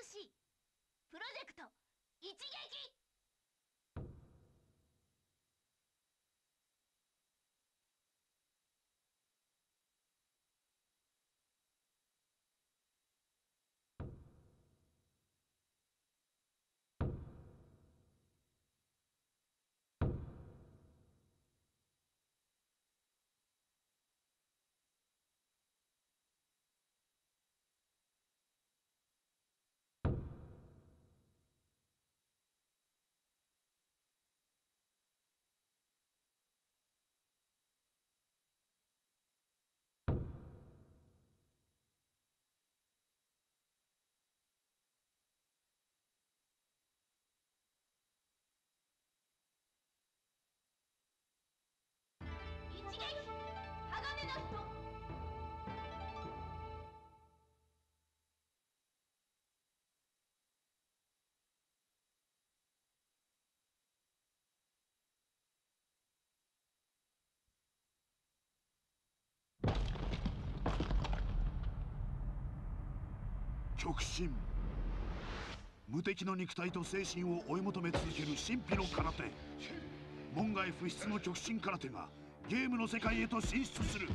しプロジェクト一撃。一撃鋼の人。極真。無敵の肉体と精神を追い求め続ける神秘の空手。門外不出の極真空手がゲームの世界へと進出する。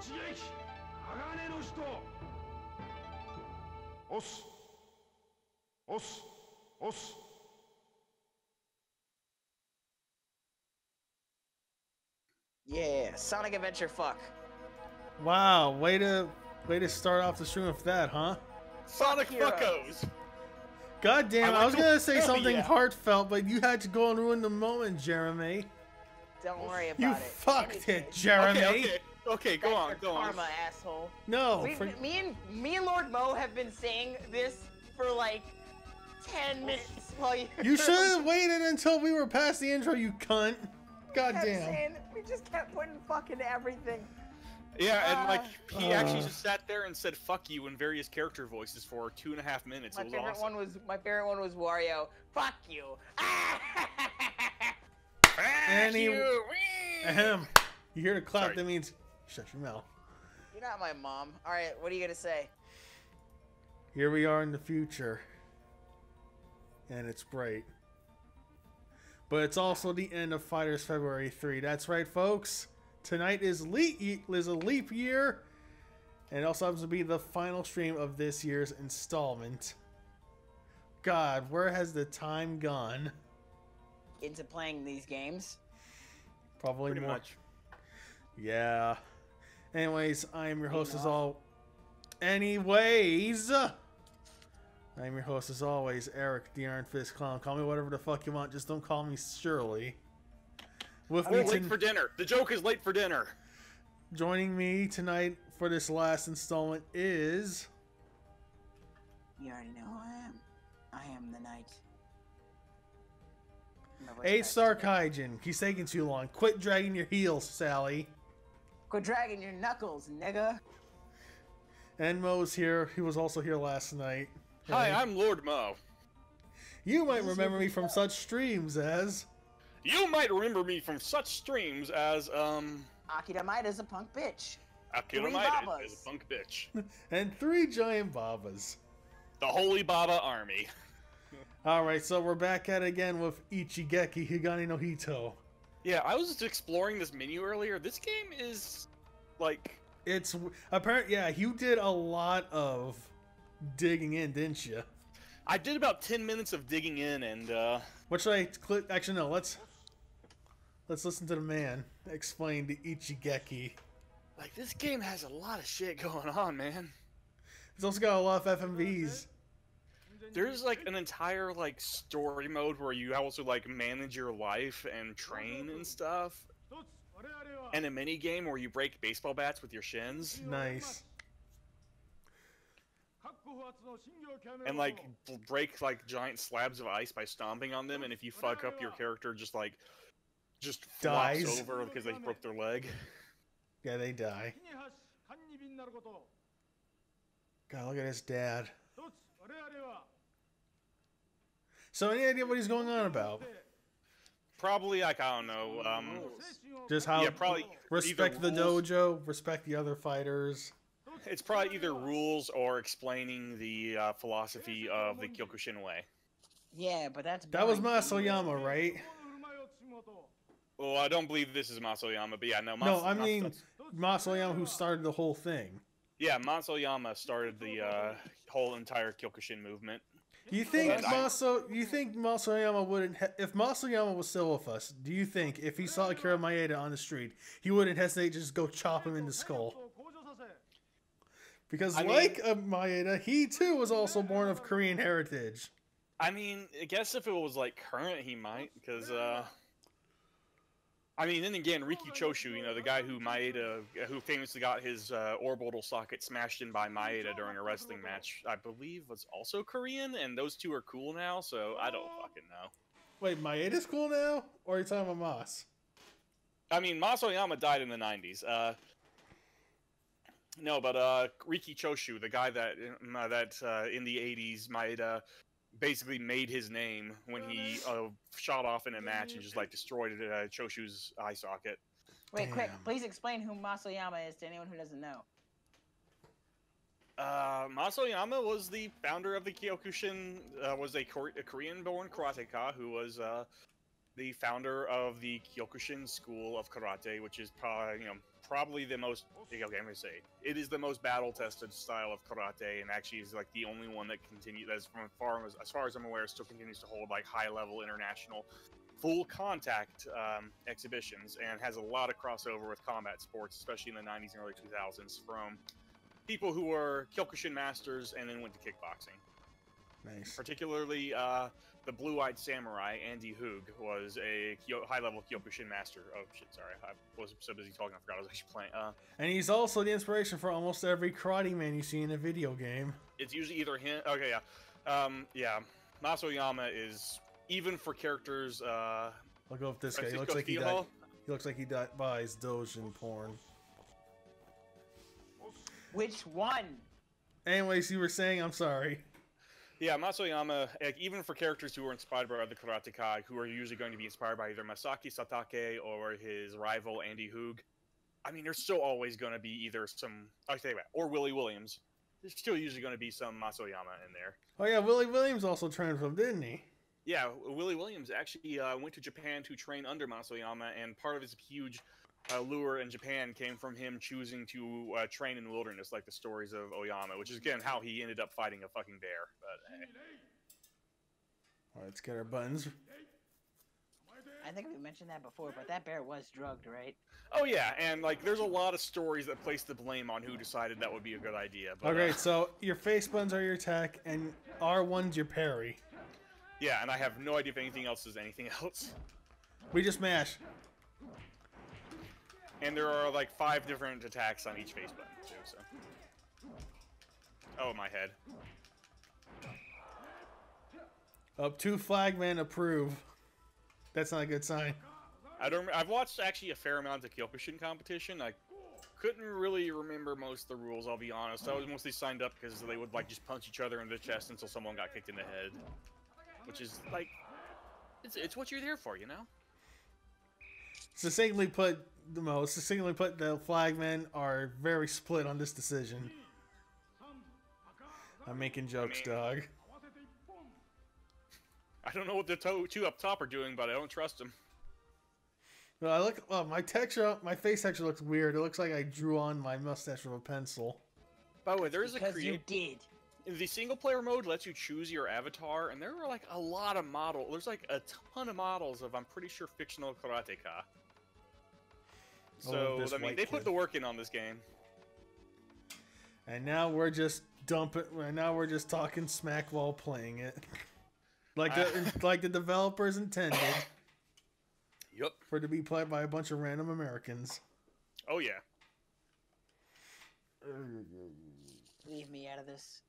一撃鋼の人。押す押す押す。Yeah, Sonic Adventure fuck. Wow, way to start off the stream with that, huh? Sonic Heroes. Fuckos. God damn, I was gonna say hell something yeah. heartfelt, but you had to go and ruin the moment, Jeremy. Don't worry about You it. fucked Anyways, it, Jeremy. Okay, go that's on, your go on. karma, asshole. No, Me and LordMo have been saying this for like 10 minutes while you should have waited until we were past the intro, you cunt. God kept damn. saying, we just kept putting fucking everything. Yeah, and like he actually just sat there and said "fuck you" in various character voices for 2.5 minutes. My It was favorite awesome. one was Wario. Fuck you. Ahem. You hear the clap, Sorry. that means shut your mouth. You're not my mom. Alright, what are you gonna say? Here we are in the future. And it's bright. But it's also the end of Fighters February 3. That's right, folks. Tonight is a leap year. And it also happens to be the final stream of this year's installment. God, where has the time gone? Into playing these games? Probably Pretty more. much. Yeah. Anyways, I am your host as Enough. I'm your host as always, Eric, the Iron Fist Clown. Call me whatever the fuck you want, just don't call me Shirley. With We're me late for dinner. The joke is late for dinner. joining me tonight for this last installment is... You already know who I am. I am the knight. 8StarKaijin. He's taking too long. Quit dragging your heels, Sally. Quit dragging your knuckles, nigga. And Mo's here. He was also here last night. Hi, I'm LordMo. You might remember me from such streams as... You might remember me from such streams as, Akira Maida's a punk bitch. Akira Three Maida Babas. is a punk bitch. and 3 giant Babas. The Holy Baba Army. Alright, so we're back at it again with Ichigeki Higani no Hito. Yeah, I was just exploring this menu earlier. This game is, like... It's apparent, yeah, you did a lot of digging in, didn't you? I did about 10 minutes of digging in, and, What should I click? Actually, no, let's listen to the man explain the Ichigeki. like, this game has a lot of shit going on, man. It's also got a lot of FMVs. There's, like, an entire, like, story mode where you also, like, manage your life and train and stuff. And a mini game where you break baseball bats with your shins. Nice. And, like, break, like, giant slabs of ice by stomping on them, and if you fuck up, your character just flops Dies. over because they broke their leg. Yeah, they die. God, look at his dad. So, any idea what he's going on about? Probably, like, I don't know, Just how yeah, probably respect the either rules- dojo, respect the other fighters. It's probably either rules or explaining the philosophy of the Kyokushin way. Yeah, but that's That was boring. Masoyama, right? Well, I don't believe this is Masoyama, but yeah, no. No, I mean Masoyama, who started the whole thing. Yeah, Masoyama started the whole entire Kyokushin movement. Do you think And I- Masoyama wouldn't, if Masoyama was still with us, do you think if he saw Akira Maeda on the street, he wouldn't hesitate to just go chop him in the skull? Because like Maeda, he too was also born of Korean heritage. I mean, I guess if it was like current, he might, because I mean, then again, Riki Choshu, you know, the guy who who famously got his orbital socket smashed in by Maeda during a wrestling match, I believe was also Korean, and those two are cool now, so I don't fucking know. Wait, Maeda's cool now? Or are you talking about Mas? I mean, Masoyama died in the 90s. No, but Riki Choshu, the guy that in the 80s, Maeda basically made his name when he shot off in a match and just like destroyed Choshu's eye socket. Wait, quick, Damn. please explain who Masoyama is to anyone who doesn't know. Masoyama was the founder of the Kyokushin, was a Korean-born karateka who was the founder of the Kyokushin school of karate, which is probably the most, okay, I'm gonna say, it is the most battle-tested style of karate, and actually is like the only one that continues, as far as I'm aware, still continues to hold like high-level international full contact exhibitions, and has a lot of crossover with combat sports, especially in the 90s and early 2000s, from people who were Kyokushin masters and then went to kickboxing. Nice. Particularly, the blue-eyed samurai, Andy Hoog, was a high-level Kyokushin master. Oh, shit, sorry. I was so busy talking, I forgot I was actually playing. And he's also the inspiration for almost every karate man you see in a video game. It's usually either him... Okay, yeah. Yeah. Masoyama is, even for characters, I'll go with this guy. He Francisco looks like he buys Dojin porn. Which one? Anyways, you were saying, I'm sorry. Yeah, Masoyama, like, even for characters who are inspired by the karateka, who are usually going to be inspired by either Masaki Satake or his rival Andy Hoog, I mean, there's still always going to be either some, I'll tell you what, or Willie Williams. There's still usually going to be some Masoyama in there. Oh yeah, Willie Williams also trained from, didn't he? Yeah, Willie Williams actually went to Japan to train under Masoyama, and part of his huge lure in Japan came from him choosing to train in the wilderness, like the stories of Oyama, which is, again, how he ended up fighting a fucking bear. But, Alright, let's get our buttons. I think we mentioned that before, but that bear was drugged, right? Oh, yeah, and, like, there's a lot of stories that place the blame on who decided that would be a good idea. But, Okay, so your face buttons are your attack, and R1's your parry. yeah, and I have no idea if anything else is anything else. We just mash. And there are like 5 different attacks on each face button too. So. Oh, my head. Up 2 flagmen approve. That's not a good sign. I've watched actually a fair amount of Kyokushin competition. I couldn't really remember most of the rules, I'll be honest. I was mostly signed up because they would like just punch each other in the chest until someone got kicked in the head. Which is like, it's what you're there for, you know? Succinctly put, the flagmen are very split on this decision. I'm making jokes, dog. I don't know what the 2 up top are doing, but I don't trust them. Well, my face texture looks weird. It looks like I drew on my mustache with a pencil. By the way, there is Because you did. The single player mode lets you choose your avatar, and there are like a lot of models. There's like a ton of models of, I'm pretty sure, fictional karateka. So, I mean, they put the work in on this game. And now we're just talking smack while playing it. Like the developers intended. Yep. For it to be played by a bunch of random Americans. Oh, yeah. Leave me out of this.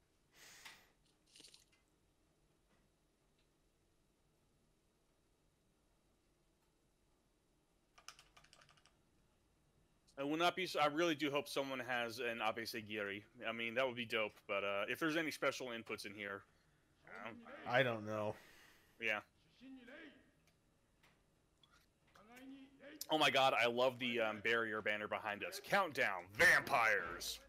I will not be. I really do hope someone has an Abe Segiri. I mean, that would be dope. But if there's any special inputs in here, I don't know. Yeah. Oh my God! I love the barrier banner behind us. Countdown, vampires.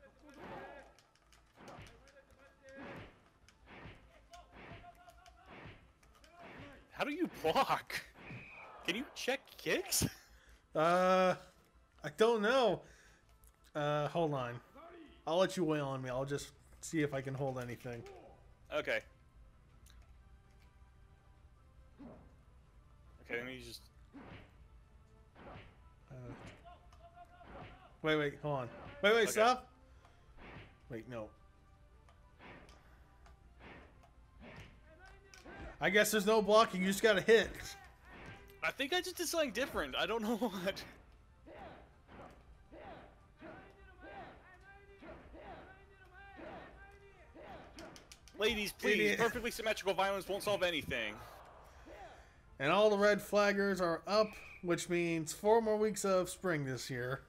How do you block? Can you check kicks? I don't know. Hold on. I'll let you wail on me. I'll just see if I can hold anything. Okay. Okay, let me just... Wait, hold on. Wait, Okay. stop! Wait, no. I guess there's no blocking, you just gotta hit. I think I just did something different. I don't know what. Ladies, please, Idiot. perfectly symmetrical violence won't solve anything. And all the red flaggers are up, which means 4 more weeks of spring this year.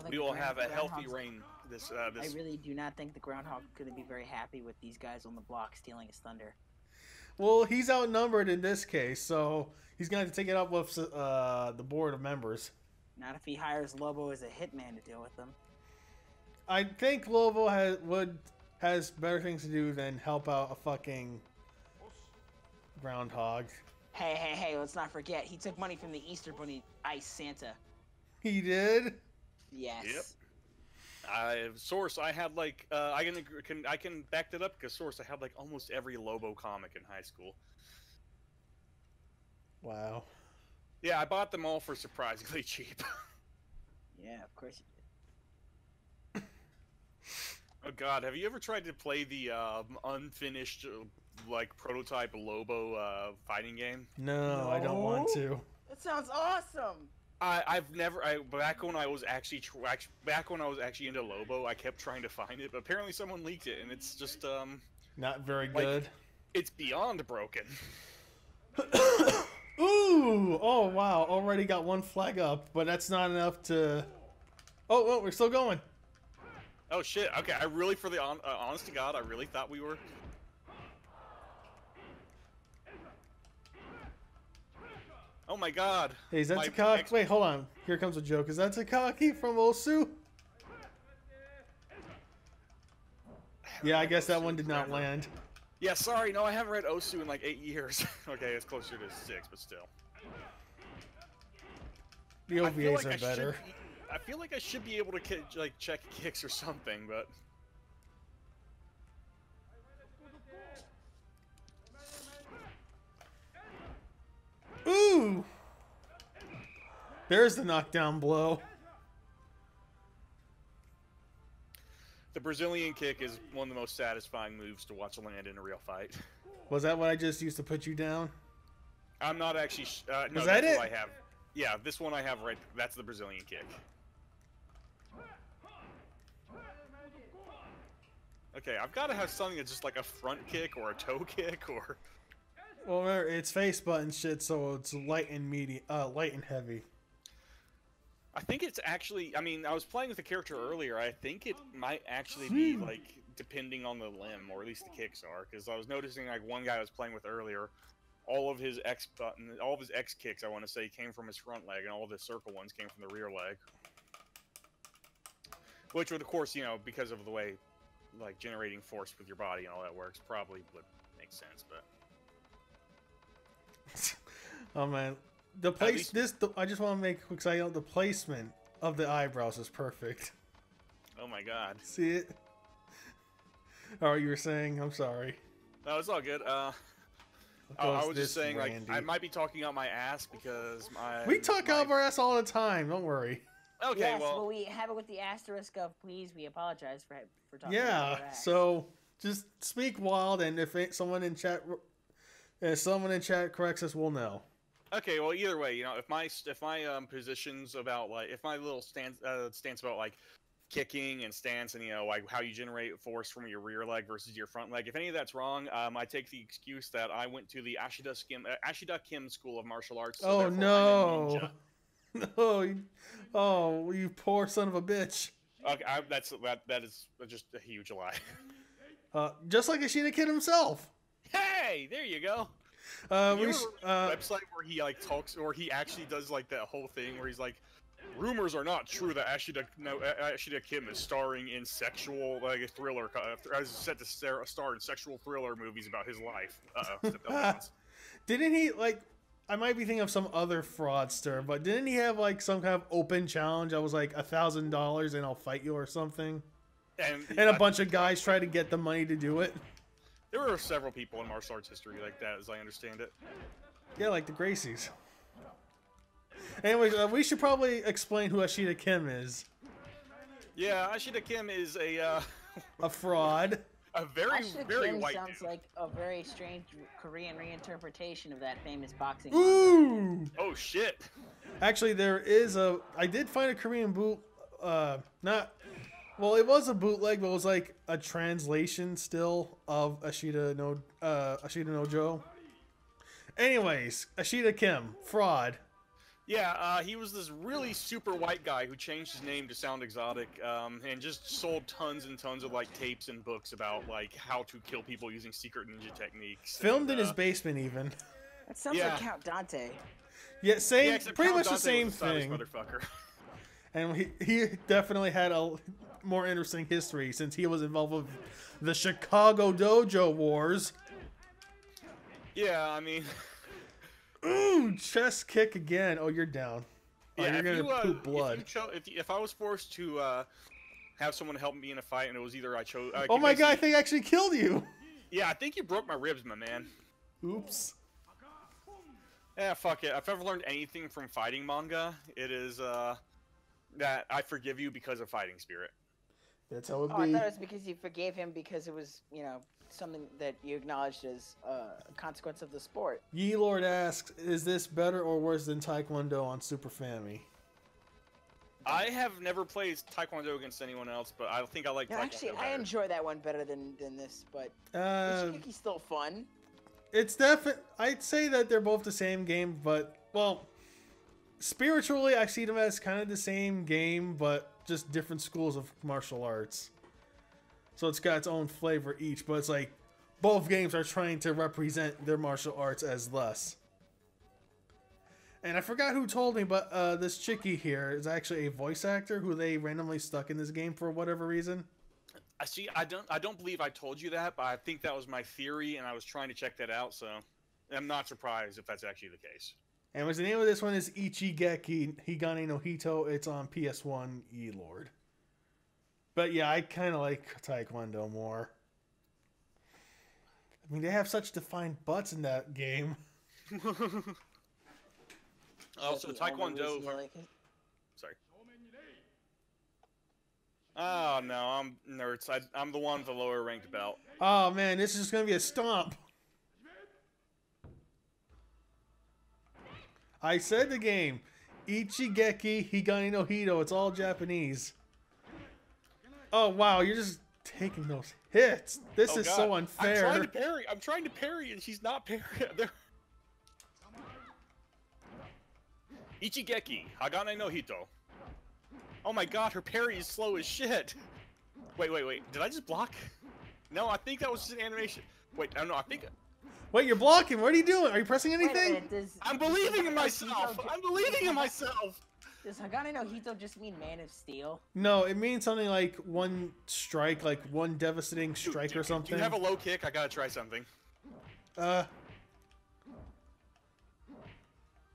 We will have a healthy rain this. I really do not think the Groundhog is going to be very happy with these guys on the block stealing his thunder. Well, he's outnumbered in this case, so he's going to have to take it up with the board of members. Not if he hires Lobo as a hitman to deal with them. I think Lobo has better things to do than help out a fucking groundhog. Hey, let's not forget, he took money from the Easter Bunny Ice Santa. He did? Yes. Yep. Source, I had like I can back that up because Source, I had like almost every Lobo comic in high school. Wow. Yeah, I bought them all for surprisingly cheap. Yeah, of course you did. Oh God, have you ever tried to play the unfinished like prototype Lobo fighting game? No, I don't want to. That sounds awesome. I've never. Back when I was actually into Lobo, I kept trying to find it, but apparently someone leaked it, and it's just Not very like, good. It's beyond broken. Ooh! Oh wow! Already got 1 flag up, but that's not enough to. Oh, we're still going. Oh shit! Okay, I really, for the honest to God, I really thought we were. Oh my God! Hey, is that Takaki? Wait, hold on. Here comes a joke. Is that Takaki from Osu? Yeah, I guess that one did not land. Yeah, sorry, no, I haven't read Osu in like 8 years. Okay, it's closer to 6, but still. The OVAs are better. I feel like I should be able to like check kicks or something, but. Ooh! There's the knockdown blow. The Brazilian kick is one of the most satisfying moves to watch land in a real fight. Was that what I just used to put you down? I'm not actually. No, Was that that's it? what I have. Yeah, this one I have right. That's the Brazilian kick. Okay, I've got to have something that's just like a front kick or a toe kick or. Well, remember, it's face button shit, so it's light and heavy. I think it's actually. I mean, I was playing with the character earlier. I think it might actually be like depending on the limb, or at least the kicks are, because I was noticing like one guy I was playing with earlier. All of his X kicks, I want to say, came from his front leg, and all of his circle ones came from the rear leg. Which would, of course, you know, because of the way, like, generating force with your body and all that works, probably would make sense, but... Oh, man. I just want to make a quick side note, the placement of the eyebrows is perfect. Oh my god. See it? Oh, you were saying? I'm sorry. No, it's all good. I was just saying, like, I might be talking out my ass because We talk out of our ass all the time, don't worry. Okay, yes, well... but we have it with the asterisk of, please, we apologize for talking out Yeah, our ass. so just speak wild, and if someone in chat corrects us, we'll know. Okay, well, either way, you know, if my positions about, like, if my little stance about, like, kicking and stance and, you know, like how you generate force from your rear leg versus your front leg, if any of that's wrong, I take the excuse that I went to the Ashida Kim School of Martial Arts. So Oh no! No, you poor son of a bitch. Okay, that is just a huge lie. Just like Ashida Kid himself. Hey, there you go. Website where he like talks, or he actually does like that whole thing where he's like, rumors are not true that Ashida Kim is starring in sexual, like, a thriller, set to star in sexual thriller movies about his life. Didn't he, like, I might be thinking of some other fraudster, but didn't he have, like, some kind of open challenge that was like $1,000 and I'll fight you or something? And a bunch of guys try to get the money to do it? There were several people in martial arts history like that, as I understand it. Yeah, like the Gracies. Anyways, we should probably explain who Ashida Kim is. Yeah, Ashida Kim is a fraud. A very Kim white sounds dude. like a very strange Korean reinterpretation of that famous boxing. Ooh! Oh shit! Actually, I did find a Korean boot. Well, it was a bootleg, but it was like a translation still of Ashida no Joe. Anyways, Ashida Kim, fraud. Yeah, he was this really super white guy who changed his name to sound exotic, and just sold tons and tons of, like, tapes and books about, like, how to kill people using secret ninja techniques. Filmed in his basement, even. That sounds like Count Dante. Yeah, same, Yeah, pretty Count much the Dante same was a stylish thing. motherfucker. And he definitely had a more interesting history since he was involved with the Chicago Dojo Wars. Yeah, I mean... Ooh, chest kick again. Oh, you're down. Oh, Yeah, you're gonna poop blood. If I was forced to have someone help me in a fight, and it was either I chose... Oh my god, I think I actually killed you! Yeah, I think you broke my ribs, my man. Oops. Yeah, fuck it. If I've ever learned anything from fighting manga, it is that I forgive you because of fighting spirit. That's how it Oh, I be. thought it was because you forgave him because it was, you know, something that you acknowledged as a consequence of the sport. Ye Lord asks, is this better or worse than Taekwondo on Super Family? I have never played Taekwondo against anyone else, but I think I like No, Taekwondo actually, I better. enjoy that one better than this, but Ishikiki's still fun. It's I'd say that they're both the same game, but, well, spiritually, I see them as kind of the same game, but just different schools of martial arts. So it's got its own flavor each, but it's like both games are trying to represent their martial arts as less. And I forgot who told me, but this chickie here is actually a voice actor who they randomly stuck in this game for whatever reason. I don't believe I told you that, but I think that was my theory, and I was trying to check that out, so I'm not surprised if that's actually the case. And the name of this one is Ichigeki Higane no Hito. It's on PS1 E-Lord. But yeah, I kind of like Taekwondo more. I mean, they have such defined butts in that game. Also, Taekwondo... Sorry. Oh, no, I'm nerds. I'm the one with the lower ranked belt. Oh, man, this is going to be a stomp. I said the game. Ichigeki Higani no Hito. It's all Japanese. Oh, wow. You're just taking those hits. This is God. so unfair. I'm trying to parry, and she's not parrying. Ichigeki Hagane no Hito. Oh my god, her parry is slow as shit. Wait. Did I just block? No, I think that was just an animation. Wait, I don't know. I think. Wait, you're blocking. What are you doing? Are you pressing anything? I'm believing in myself. I'm believing in myself. Does Hagane no Hito just mean Man of Steel? No, it means something like one strike, like one devastating strike or something. Do you have a low kick? I gotta try something. Uh.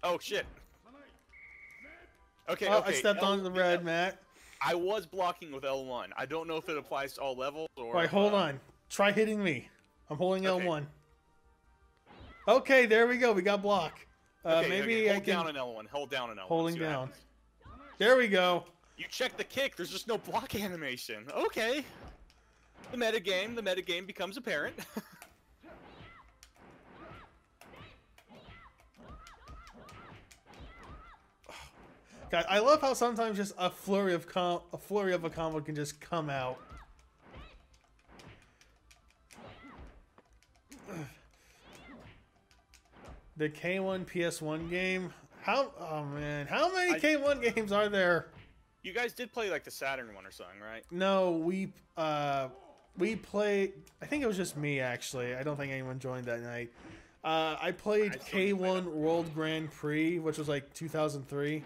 Oh shit. Okay. Oh, okay. I stepped onto the red mat. I was blocking with L1. I don't know if it applies to all levels or. All right, hold on. Try hitting me. I'm holding Okay. L1. Okay, there we go. We got block. Maybe Hold I can. down an L1. Hold down an L1. Holding see what down. happens. There we go. You check the kick. There's just no block animation. Okay. The metagame becomes apparent. God, I love how sometimes just a flurry of a combo can just come out. The K1 PS1 game. Oh man, how many K1 games are there? You guys did play like the Saturn one or something, right? No, we played. I think it was just me actually. I don't think anyone joined that night. I played K1 World Grand Prix, which was like 2003.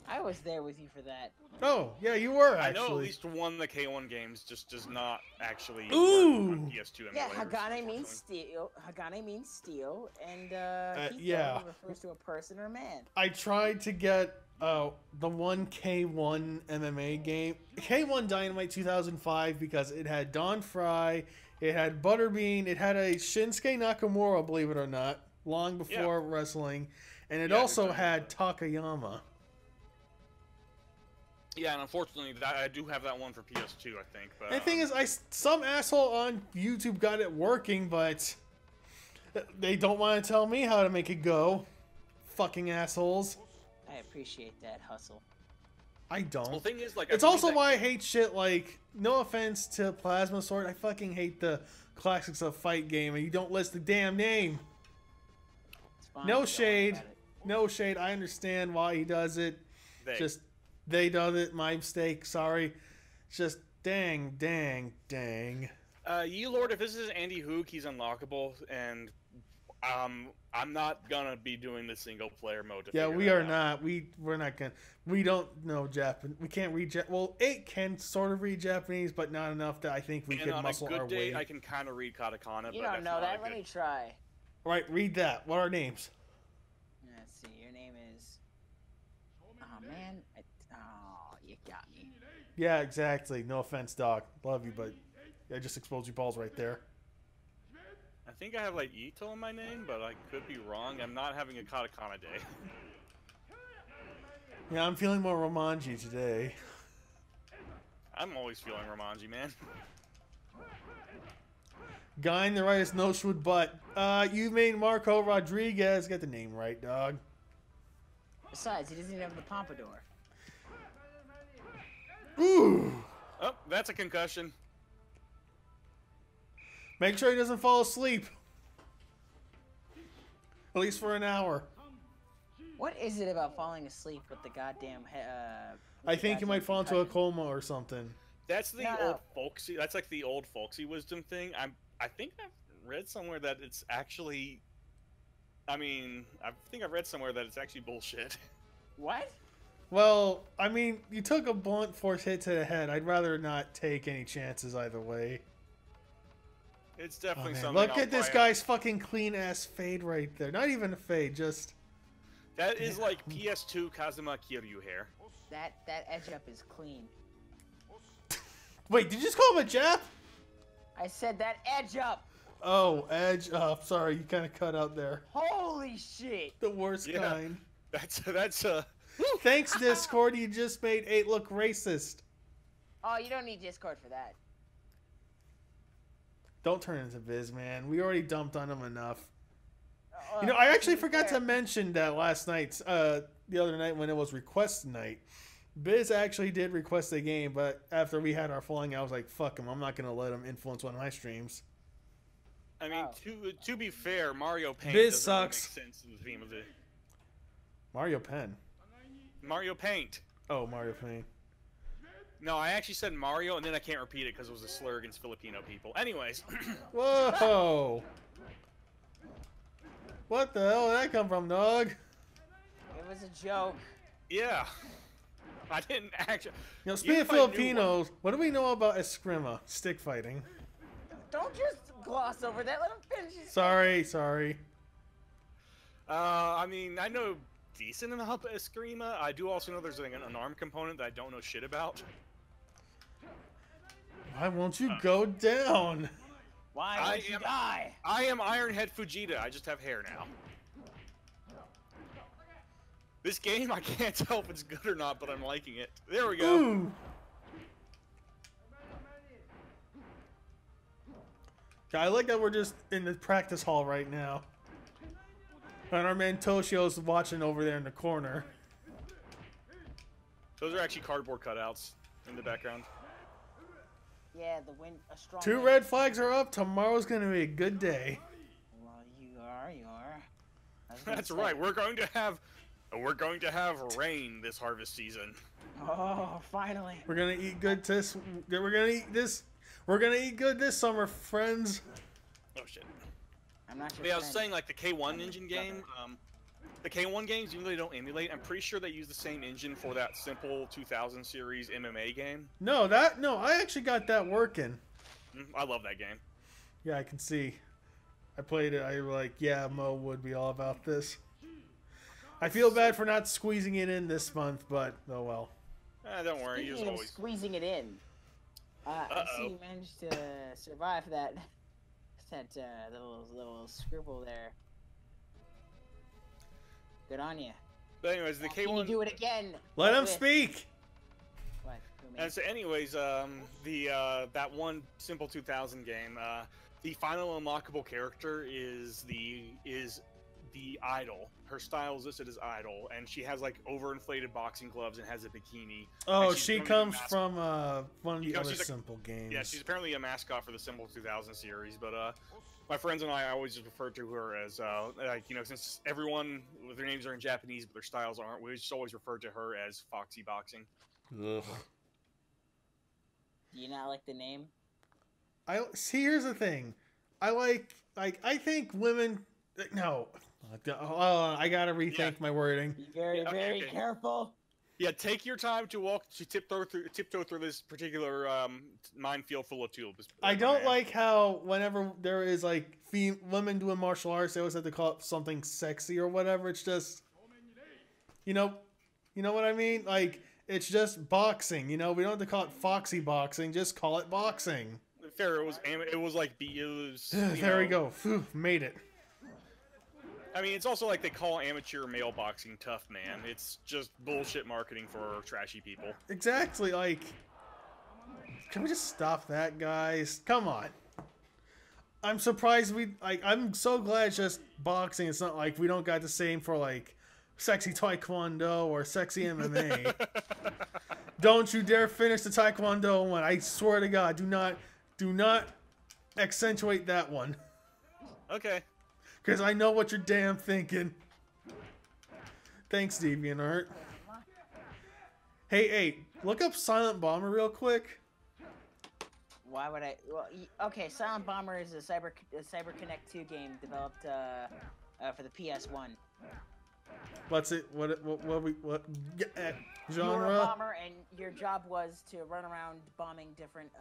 I was there with you for that. Oh, yeah, you were I actually. know at least one of the K1 games just does not actually Ooh. work on PS2 emulators. Yeah, Hagane means steel. Hagane means steel, and Hito yeah. refers to a person or a man. I tried to get the one K1 MMA game, K1 Dynamite 2005, because it had Don Fry, it had Butterbean, it had a Shinsuke Nakamura, believe it or not, long before wrestling, and it also had Takayama. Yeah, and unfortunately, I do have that one for PS2, I think. But, And the thing is, some asshole on YouTube got it working, but they don't want to tell me how to make it go. Fucking assholes. I appreciate that hustle. I don't. Well, the thing is, like, It's also why I hate shit like, no offense to Plasma Sword, I fucking hate the classics of fight game, and you don't list the damn name. It's fine, No don't worry shade. about it. No shade. I understand why he does it. Just, they does it. My mistake. Sorry. Just, dang. You Lord, if this is Andy Hoog, he's unlockable, and I'm not gonna be doing the single player mode. Yeah, we are not. We're not gonna. We don't know Japanese. We can't read. Well, 8 can sort of read Japanese, but not enough that I think we can muscle our way. On a good day, I can kind of read katakana. You but don't know that. Let me try. All right, read that. What are our names? Let's see. Your name is. Oh man. Oh, you got me. Yeah, exactly. No offense, dog. Love you, but I just exposed your balls right there. I think I have like Ito in my name, but I could be wrong. I'm not having a katakana day. Yeah, I'm feeling more Romanji today. I'm always feeling Romanji, man. Guy in the right is Noshwood butt. You made Marco Rodriguez. Get the name right, dog. Besides, he doesn't even have the pompadour. Ooh. Oh, that's a concussion. Make sure he doesn't fall asleep. At least for an hour. What is it about falling asleep with the goddamn? I think he might fall into a coma or something. That's the old folksy. That's like the old folksy wisdom thing. I think I've read somewhere that it's actually. I mean, I think I've read somewhere that it's actually bullshit. What? Well, I mean, you took a blunt force hit to the head. I'd rather not take any chances either way. It's definitely something. Look at this guy's fucking clean ass fade right there. Not even a fade, just. That is like PS2 Kazuma Kiryu hair. That edge up is clean. Wait, did you just call him a Jap? I said that edge up. Oh, edge up. Sorry, you kind of cut out there. Holy shit! The worst kind. That's Thanks, Discord. You just made 8 look racist. Oh, you don't need Discord for that. Don't turn into Viz, man. We already dumped on him enough. You know, I actually forgot to mention that last night. the other night when it was request night. Biz actually did request a game, but after we had our falling out, I was like, fuck him. I'm not going to let him influence one of my streams. I mean, to be fair, Mario Paint Biz doesn't sucks. Really make sense in the theme of the Mario Pen. Mario Paint. Oh, Mario Paint. No, I actually said Mario, and then I can't repeat it because it was a slur against Filipino people. Anyways. Whoa! What the hell did that come from, dog? It was a joke. Yeah. I didn't actually... You know, speaking of Filipinos, what do we know about Eskrima? Stick fighting. Don't just gloss over that. Let him finish his Sorry. I mean, I know decent enough about Eskrima. I do also know there's like an arm component that I don't know shit about. Why won't you go down? Why won't you die? I am Ironhead Fujita. I just have hair now. This game, I can't tell if it's good or not, but I'm liking it. There we go. Ooh. I like that we're just in the practice hall right now. And our man Toshio's watching over there in the corner. Those are actually cardboard cutouts in the background. Yeah, the wind. A strong. 2 wind. red flags are up. Tomorrow's gonna be a good day. Well, you are. I was gonna That's say- right. We're going to have rain this harvest season. Oh, finally. We're gonna eat good this. We're gonna eat good this summer, friends. Oh shit. I'm not sure. Yeah, I was saying like the K1 engine game. The K1 games, even though they don't emulate, I'm pretty sure they use the same engine for that simple 2000 series MMA game. No, I actually got that working. I love that game. Yeah, I can see. I played it. I was like, yeah, Mo would be all about this. I feel bad for not squeezing it in this month, but oh well. Don't worry, Speaking you're of always. squeezing it in, I see you managed to survive that little scribble there. Good on you. But anyways, the Can you K1. do it again? Let him with- speak. What? Who, me? And so, anyways, that one simple 2000 game, the final unlockable character is the idol. Her style is listed as idol, and she has like overinflated boxing gloves and has a bikini. Oh, And she's she apparently comes a from one of the other she's a- simple games. Yeah, she's apparently a mascot for the Simple 2000 series, but my friends and I always just refer to her as, like, you know, since everyone, their names are in Japanese but their styles aren't, we just always refer to her as Foxy Boxing. Ugh. Do you not like the name? I see. Here's the thing. I think women. No. I gotta rethink my wording. Be very, Yeah, okay, very okay. careful. Yeah, take your time to tiptoe through this particular minefield full of tubes. I don't like how whenever there is like women doing martial arts, they always have to call it something sexy or whatever. It's just, you know what I mean? Like it's just boxing. You know, we don't have to call it foxy boxing. Just call it boxing. Fair, it was like it was. There we go. Phew, made it. I mean, it's also like they call amateur male boxing tough, man. It's just bullshit marketing for trashy people. Exactly. Like, can we just stop that, guys? Come on. I'm surprised I'm so glad it's just boxing. It's not like we don't got the same for like sexy taekwondo or sexy MMA. Don't you dare finish the taekwondo one. I swear to God, do not accentuate that one. Okay. Because I know what you're damn thinking. Thanks, DeviantArt. Hey, look up Silent Bomber real quick. Why would I? Well, okay, Silent Bomber is a CyberConnect 2 game developed for the PS1. What's it? What You were a genre? bomber, and your job was to run around bombing different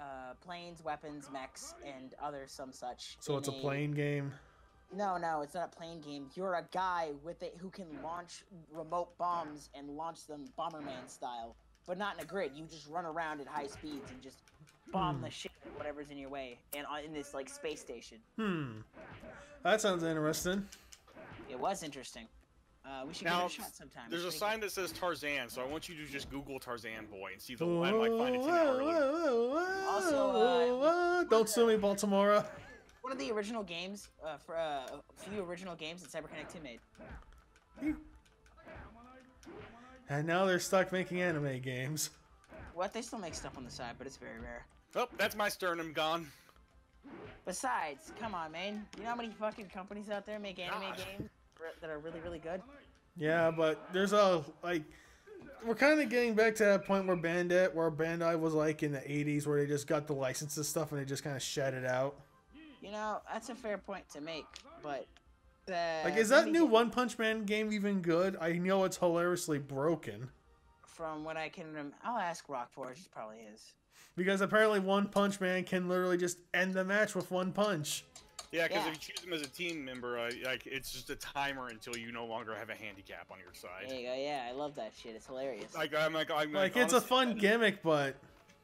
planes, weapons, mechs, and other some such. So it's a plane game. No, it's not a plane game. You're a guy with it who can launch remote bombs and launch them Bomberman style, but not in a grid. You just run around at high speeds and just bomb the shit out of whatever's in your way, and in this like space station. That sounds interesting. It was interesting. We should Now, give it a shot sometime. There's a It's sign that says Tarzan, so I want you to just Google Tarzan boy and see the I might find it 10 hour. Also, don't sue me, Baltimore. one of the original games a few original games that CyberConnect 2 made. And now they're stuck making anime games. What? They still make stuff on the side, but it's very rare. Oh, that's my sternum gone. Besides, come on, man. You know how many fucking companies out there make anime Gosh. games that are really, really good? Yeah, but there's a, like, we're kind of getting back to that point where Bandai was like in the 80s where they just got the licenses stuff and they just kind of shed it out. You know, that's a fair point to make, but... Like, is that new One Punch Man game even good? I know it's hilariously broken. From what I can remember... I'll ask Rockforge, it probably is. Because apparently One Punch Man can literally just end the match with one punch. Yeah, because Yeah. if you choose him as a team member, like it's just a timer until you no longer have a handicap on your side. There you go, yeah, I love that shit. It's hilarious. Like Like, it's a honestly, fun gimmick, but...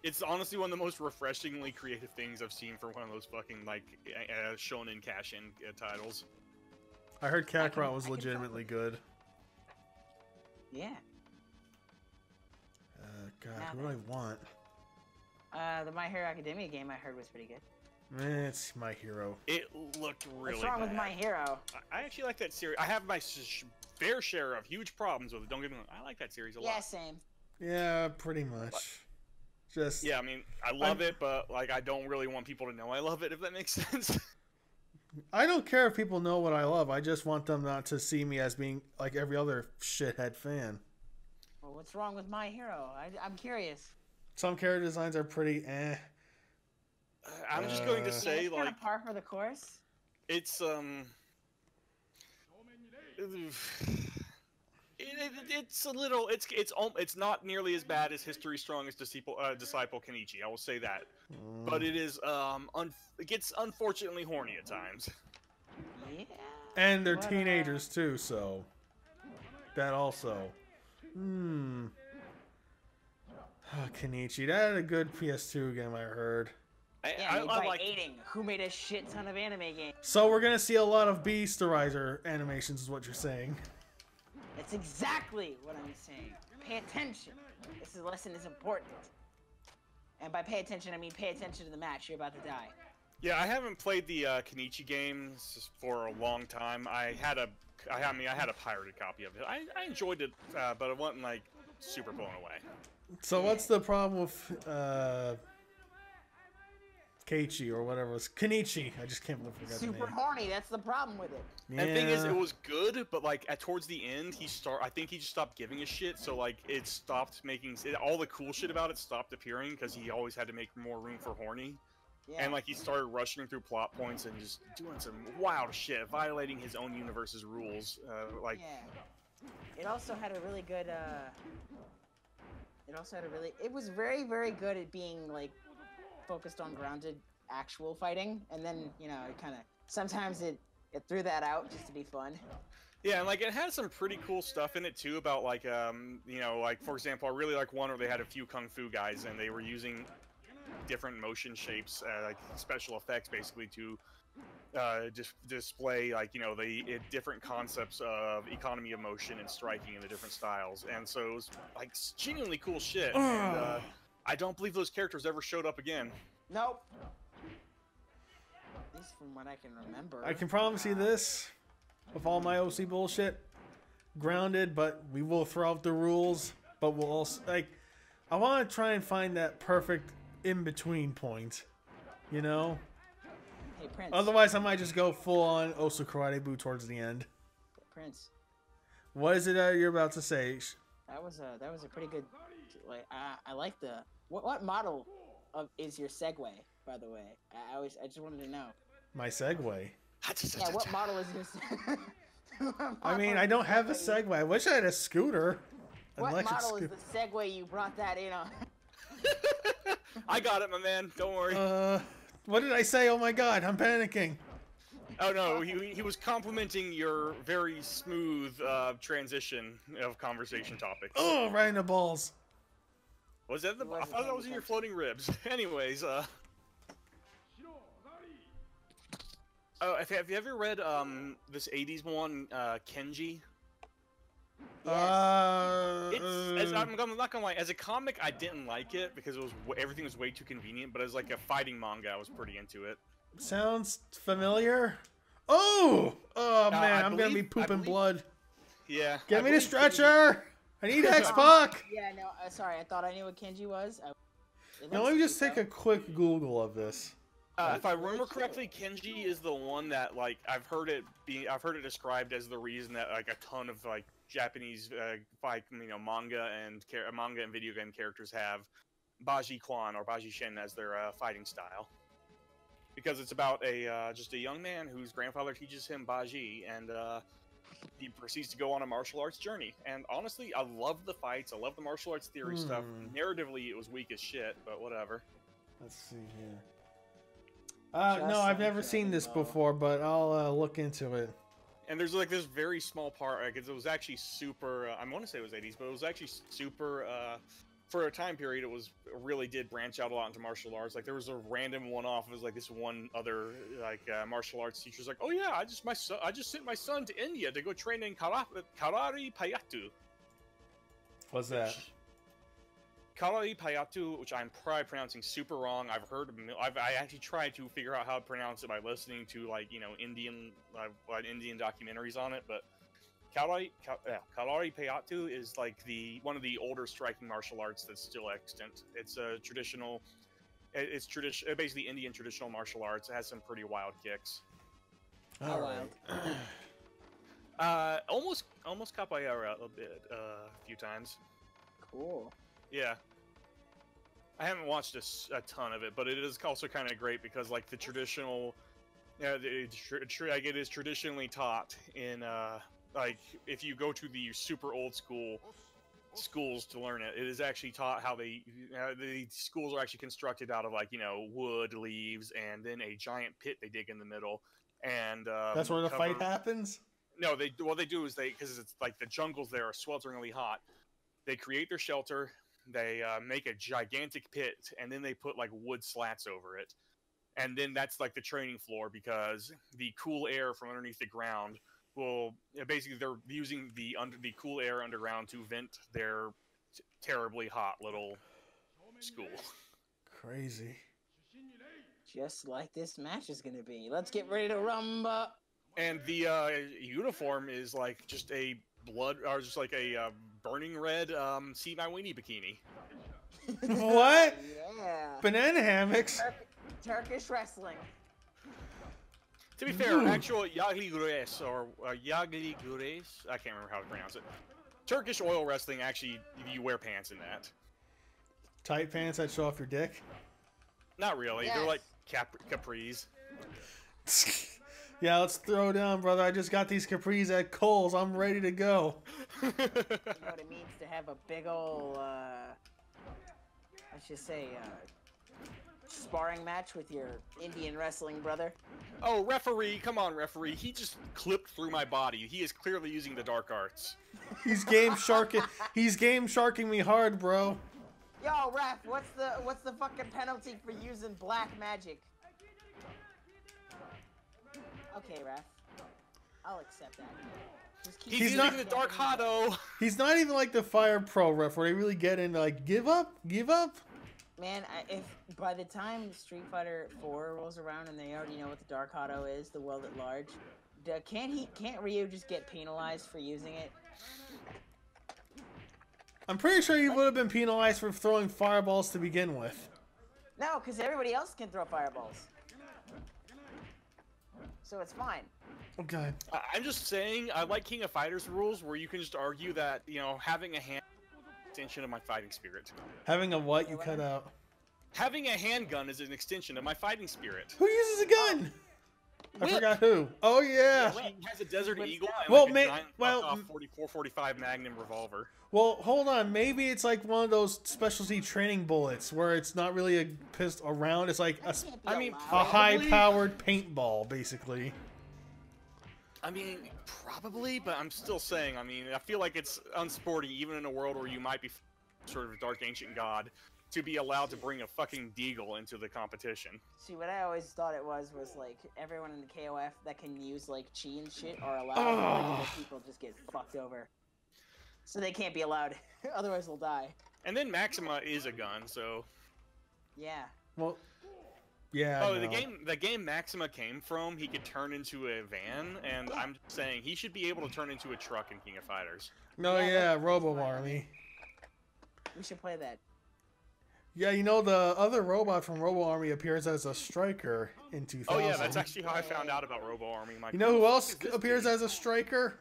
It's honestly one of the most refreshingly creative things I've seen for one of those fucking like shonen cash-in titles. I heard Kakarot was I can legitimately good. Yeah. God, Now who do I want? The My Hero Academia game I heard was pretty good. It's My Hero. It looked really What's wrong bad. with My Hero? I actually like that series. I have my fair share of huge problems with it. Don't get me wrong. I like that series a Yeah, lot. same. Yeah, pretty much. Just... Yeah, I mean, I love it, but like, I don't really want people to know I love it. If that makes sense. I don't care if people know what I love. I just want them not to see me as being like every other shithead fan. Well, what's wrong with My Hero? I'm curious. Some character designs are pretty eh. I'm just going to Yeah, say, it's kind like, of par for the course. it's it's a little it's not nearly as bad as History's Strongest Disciple Kenichi. I will say that, but it is it gets unfortunately horny at times. Yeah. And they're But, teenagers too, so that also. Kenichi, that had a good PS2 game, I heard. Yeah, made by like Aiding, who made a shit ton of anime games. So we're gonna see a lot of Beasterizer animations, is what you're saying. That's exactly what I'm saying. Pay attention. This lesson is important. And by pay attention, I mean pay attention to the match. You're about to die. Yeah, I haven't played the Kenichi games for a long time. I had a pirated copy of it. I enjoyed it, but it wasn't like super blown away. So what's the problem with Keiichi or whatever it was? Kenichi. I just can't believe I forgot the Super name. horny. That's the problem with it. Yeah. And the thing is, it was good, but like towards the end, I think he just stopped giving a shit. So like it stopped making all the cool shit about it stopped appearing because he always had to make more room for horny. Yeah. And like he started rushing through plot points and just doing some wild shit, violating his own universe's rules. Like Yeah. It also had a really good. It was very, very good at being like focused on grounded actual fighting, and then it kind of sometimes it threw that out just to be fun. yeah, and like it had some pretty cool stuff in it too about like like for example, I really like one where they had a few kung fu guys and they were using different motion shapes, like special effects, basically to just display like the different concepts of economy of motion and striking in the different styles, and so it was like genuinely cool shit. And I don't believe those characters ever showed up again. Nope. At least from what I can remember. I can promise you this, with all my OC bullshit, grounded, but we will throw out the rules, but we'll also, like, I want to try and find that perfect in-between point, you know? Hey, Prince. Otherwise, I might just go full-on Osu Karate Bu towards the end. Prince. What is it that you're about to say? That was a pretty good. Like I like the what model is your Segway, by the way? I just wanted to know. My Segway. Yeah, what model is your? I mean, I don't have a Segway. I wish I had a scooter. What Electric model is scooter. the Segway you brought that in on? I got it, my man. Don't worry. What did I say? Oh my god, I'm panicking. Oh no, he was complimenting your very smooth transition of conversation topics. Oh, right in the balls. Was that I thought that was in your floating ribs. Anyways, oh, have you ever read this '80s one, Kenji? I'm not gonna lie. As a comic, I didn't like it because everything was way too convenient. But as like a fighting manga, I was pretty into it. Sounds familiar. Oh man, I'm gonna be pooping blood. Yeah. Get me the stretcher. I need X-Pac! Yeah, no, sorry, I thought I knew what Kenji was. Now let me just take a quick Google of this. If I remember correctly, Kenji is the one that like I've heard it described as the reason that like a ton of like Japanese manga and video game characters have Baji Kwan or Baji Shen as their fighting style, because it's about just a young man whose grandfather teaches him Baji, and he proceeds to go on a martial arts journey. And honestly, I love the fights. I love the martial arts theory stuff. Narratively, it was weak as shit, but whatever. Let's see here. No, I've never seen this before, but I'll look into it. And there's like this very small part, because it was actually super, I want to say it was 80s, but it was actually super, for a time period, it really did branch out a lot into martial arts. Like there was a random one-off. It was like this one other martial arts teacher's like, oh yeah, I just sent my son to India to go train in Karari Payatu. What's that? Karari Payatu, which I'm probably pronouncing super wrong. I actually tried to figure out how to pronounce it by listening to Indian documentaries on it, but Karari Payatu is like one of the older striking martial arts that's still extant. It's a traditional, basically Indian traditional martial arts. It has some pretty wild kicks. How wild? Almost capoeira a bit, a few times. Cool. Yeah. I haven't watched a ton of it, but it is also kind of great because, like, the traditional, it is traditionally taught in, like, if you go to the super old schools to learn it, it is actually taught how the schools are actually constructed out of, like, wood, leaves, and then a giant pit they dig in the middle, and that's where the fight happens. No, what they do is because it's like the jungles there are swelteringly hot. They create their shelter. They make a gigantic pit, and then they put like wood slats over it, and then that's like the training floor, because the cool air from underneath the ground will basically they're using the cool air underground to vent their terribly hot little school. Crazy. Just like this match is gonna be. Let's get ready to rumble. And the uniform is like just a burning red see my weenie bikini. What? Yeah. Banana hammocks. Turkish wrestling. To be fair, actual Yagli Gures or Yagli Gures, I can't remember how to pronounce it. Turkish oil wrestling, actually, you wear pants in that. Tight pants that show off your dick? Not really. Yes. They're like capris. Yeah, let's throw down, brother. I just got these capris at Kohl's. I'm ready to go. You know what it means to have a big ol' let's just say, sparring match with your Indian wrestling brother? Oh, referee, come on, referee. He just clipped through my body. He is clearly using the dark arts. He's game sharking me hard, bro. Yo, ref, what's the fucking penalty for using black magic? Okay, ref. I'll accept that. He's using the Dark Hado. He's not even like the Fire Pro ref where they really get into like, give up? Man, if by the time Street Fighter 4 rolls around and they already know what the Dark Hado is, the world at large, can't Ryu just get penalized for using it? I'm pretty sure he would have been penalized for throwing fireballs to begin with. No, because everybody else can throw fireballs. So it's fine. Okay. I'm just saying, I like King of Fighters rules where you can just argue that, having a hand extension of my fighting spirit. Having a what? You cut out. Having a handgun is an extension of my fighting spirit. Who uses a gun? I forgot who. Oh yeah. She has a Desert Eagle and Well, like a giant 44-45 Magnum revolver. Well, hold on. Maybe it's like one of those specialty training bullets where it's not really a pistol around. It's like a high-powered paintball, basically. I mean, probably, but I'm still saying, I feel like it's unsporting, even in a world where you might be sort of a dark ancient god, to be allowed to bring a fucking deagle into the competition. See, what I always thought it was like, everyone in the KOF that can use, like, chi and shit are allowed, like, people just get fucked over. So they can't be allowed, otherwise they'll die. And then Maxima is a gun, so... Yeah. Well, Yeah. I Oh, know. the game Maxima came from, he could turn into a van, and I'm just saying he should be able to turn into a truck in King of Fighters. No, Yeah, yeah, that's Robo fine. Army. We should play that. Yeah, you know the other robot from Robo Army appears as a striker in 2000. Oh yeah, that's actually how I found out about Robo Army. You know who else appears as a striker?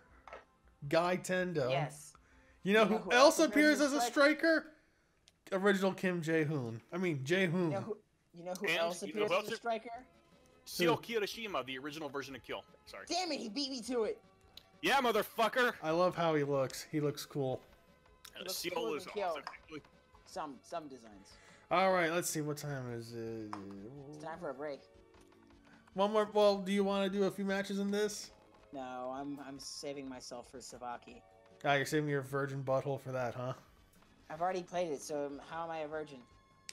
Guy Tendo. Yes. You know who else appears as a striker? Original Kim Jae-hoon. I mean, Jae-hoon. You know who And else you know appears who as a else- striker? Seal Kirishima, the original version of Kill. Sorry. Damn it, he beat me to it. Yeah, motherfucker. I love how he looks. He looks cool. looks Seal cooler is than Kyo. awesome. Some designs. All right, let's see. What time is it? It's time for a break. One more. Well, do you want to do a few matches in this? No, I'm saving myself for Savaki. Ah, you're saving your virgin butthole for that, huh? I've already played it, so how am I a virgin?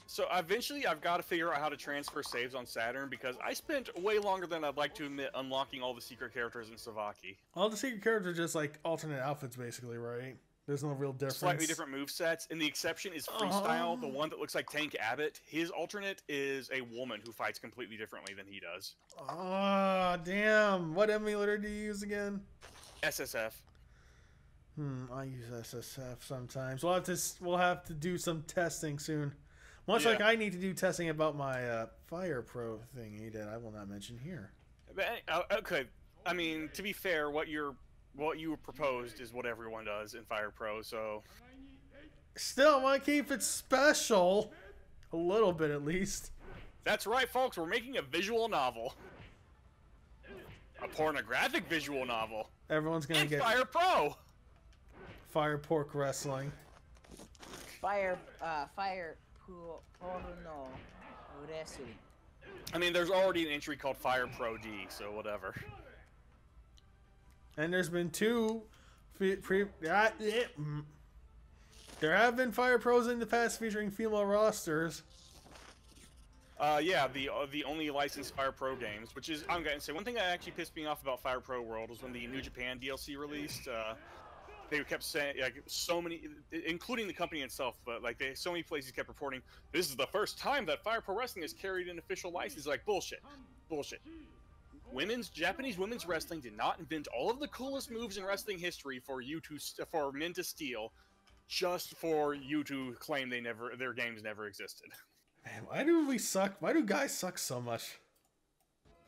So eventually, I've got to figure out how to transfer saves on Saturn because I spent way longer than I'd like to admit unlocking all the secret characters in Savaki. All the secret characters are just like alternate outfits, basically, right? There's no real difference. Slightly different move sets, and the exception is Freestyle, the one that looks like Tank Abbott. His alternate is a woman who fights completely differently than he does. Ah, damn. What emulator do you use again? SSF. I use SSF sometimes. We'll have to do some testing soon. Much Yeah. like I need to do testing about my Fire Pro thingy that I will not mention here. Okay, I mean, to be fair, what you proposed is what everyone does in Fire Pro, so... Still, I want to keep it special. A little bit, at least. That's right, folks, we're making a visual novel. A pornographic visual novel. Everyone's going to And get Fire Pro! Fire Pork Wrestling. Fire porno wrestling. I mean, there's already an entry called Fire Pro D, so whatever. And there's been there have been Fire Pros in the past featuring female rosters. Yeah, the only licensed Fire Pro games, which is, I'm going to say, one thing that actually pissed me off about Fire Pro World was when the New Japan DLC released, they kept saying, like, so many, including the company itself, but, like, so many places kept reporting, this is the first time that Fire Pro Wrestling has carried an official license. Like, bullshit. Bullshit. Japanese women's wrestling did not invent all of the coolest moves in wrestling history for men to steal, just for you to claim their games never existed. Man, why do we suck? Why do guys suck so much?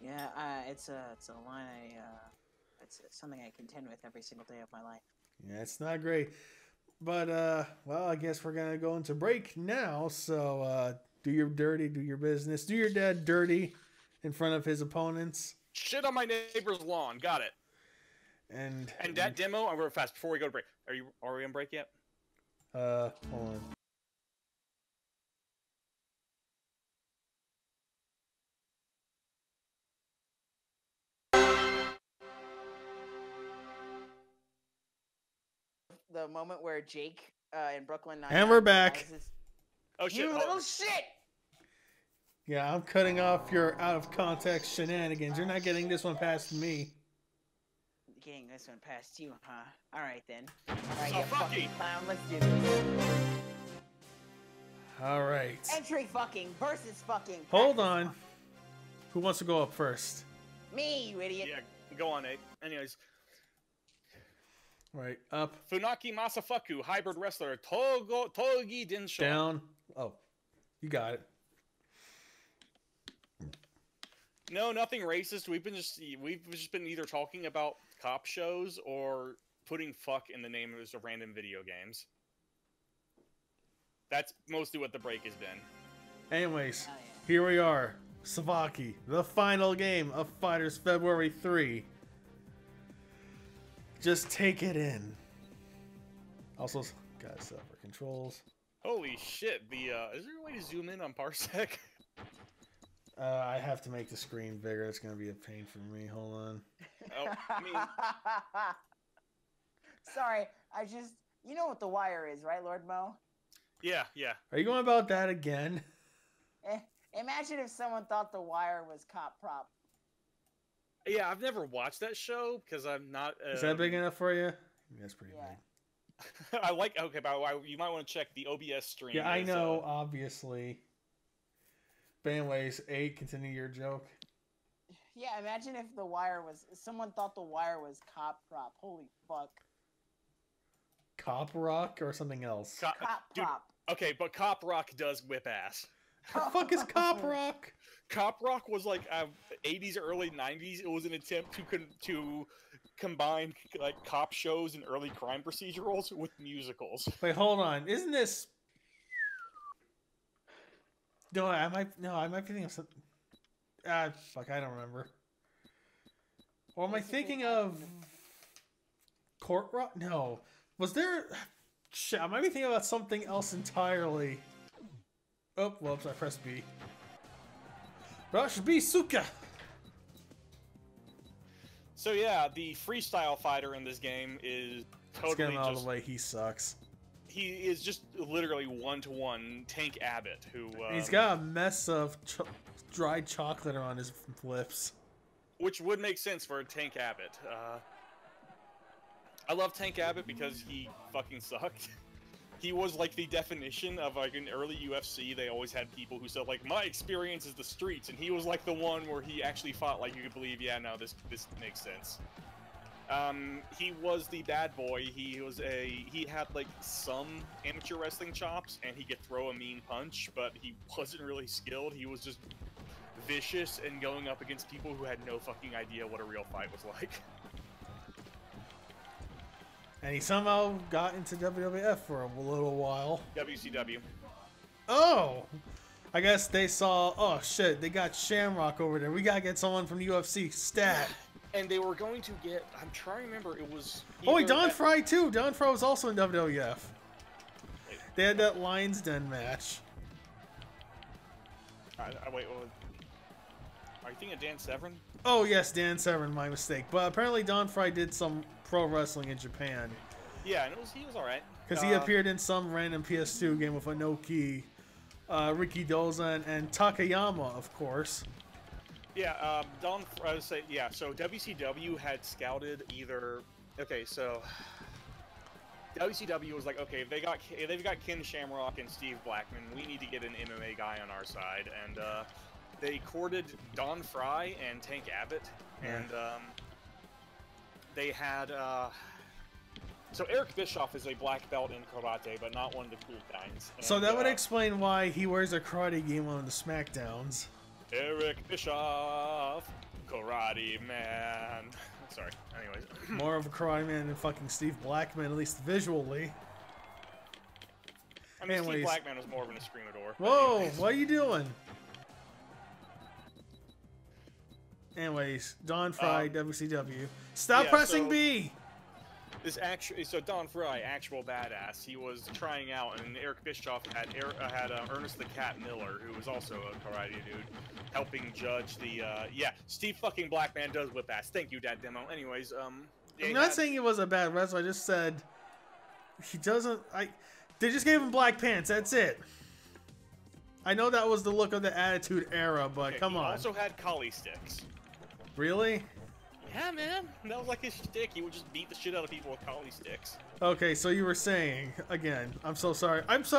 Yeah, it's a line it's something I contend with every single day of my life. Yeah, it's not great. But, well, I guess we're going to go into break now. So, do your dirty, do your business. Do your dad dirty in front of his opponents. Shit on my neighbor's lawn. Got it. And that demo, I'm real fast before we go to break. Are we on break yet? hold on. The moment where Jake in Brooklyn Nine-Nine And we're back. realizes, Oh shit! you little shit! Yeah, I'm cutting off your out of context shenanigans. You're not getting this one past me. Getting this one past you, huh? Alright then. Alright, So you fucky. fucking clown, let's do this. All right. Entry fucking versus fucking. Hold practice on. fucking. Who wants to go up first? Me, you idiot. Yeah, go on, Nate. Anyways, Right, up, Funaki Masafuku, hybrid wrestler, Togi Dinsho. down. Oh, you got it. No, nothing racist. We've just been either talking about cop shows or putting fuck in the name of random video games. That's mostly what the break has been. Anyways, Oh, yeah. here we are. Savaki, the final game of Fighters February 3. Just take it in. Also, got stuff for controls. Holy shit! Is there a way to zoom in on Parsec? I have to make the screen bigger. It's gonna be a pain for me. Hold on. Oh, I mean, Sorry, you know what The Wire is, right, LordMo? yeah. Are you going about that again? Imagine if someone thought The Wire was cop prop. Yeah, I've never watched that show because I'm not. Is that big enough for you? That's pretty Yeah. big. I like. Okay, by the way, you might want to check the OBS stream. Yeah, I is, know, obviously. But anyways, 8, continue your joke. Yeah, imagine if The Wire was... Someone thought The Wire was cop prop. Holy fuck. Cop Rock or something else? Cop Dude, prop. okay, but Cop Rock does whip ass. The fuck is Cop Rock? Cop Rock was like 80s or early 90s. It was an attempt to combine like cop shows and early crime procedurals with musicals. Wait, hold on. Isn't this... No, I might be thinking of something... fuck, I don't remember. Or am I thinking of... Court Rock? No. Was there... Shit, I might be thinking about something else entirely. Oh, whoops, I pressed B. Rush B, Suka! So yeah, the freestyle fighter in this game is Let's get totally him out of just... the way, he sucks. He is just literally one-to-one Tank Abbott, who... He's got a mess of dried chocolate on his lips. Which would make sense for a Tank Abbott. I love Tank Abbott because he fucking sucked. He was like the definition of like in early UFC. They always had people who said like, my experience is the streets, and he was like the one where he actually fought like you could believe, yeah, no, this makes sense. He was the bad boy. He had like some amateur wrestling chops, and he could throw a mean punch, but he wasn't really skilled. He was just vicious and going up against people who had no fucking idea what a real fight was like. And he somehow got into WWF for a little while. WCW. Oh! I guess they saw, oh shit, they got Shamrock over there. We gotta get someone from the UFC. Stat. And they were going to get, I'm trying to remember, it was... Oh, wait, Don Fry too. Don Fry was also in WWF. They had that Lions Den match. Wait, are you thinking of Dan Severn? Oh yes, Dan Severn, my mistake. But apparently Don Fry did some pro wrestling in Japan. Yeah, and he was alright. Because he appeared in some random PS2 game with Inoki, Ricky Dozan, and Takayama, of course. Yeah, so WCW had scouted either... Okay, so... WCW was like, okay, they've got Ken Shamrock and Steve Blackman, we need to get an MMA guy on our side, and they courted Don Fry and Tank Abbott, and they had, so Eric Bischoff is a black belt in karate, but not one of the cool kinds. And, so that would explain why he wears a karate game on the SmackDowns. Eric Bischoff, Karate Man. Sorry, anyways. More of a karate man than fucking Steve Blackman, at least visually. I mean, Anyways. Steve Blackman was more of an escrimador. Whoa, Anyways. what are you doing? Anyways, Don Fry, WCW. Stop yeah, pressing so- B! So Don Fry, actual badass, he was trying out, and Eric Bischoff had Ernest the Cat Miller, who was also a karate dude, helping judge the, Steve fucking Blackman does whip ass. Thank you, Dad Demo. Anyways, I'm not saying he was a bad wrestler, I just said he doesn't, they just gave him black pants, that's it. I know that was the look of the Attitude Era, but okay, come on. He also had collie sticks. Really? Yeah, man. That was like his shtick. He would just beat the shit out of people with collie sticks. Okay, so you were saying, again, I'm so sorry. I just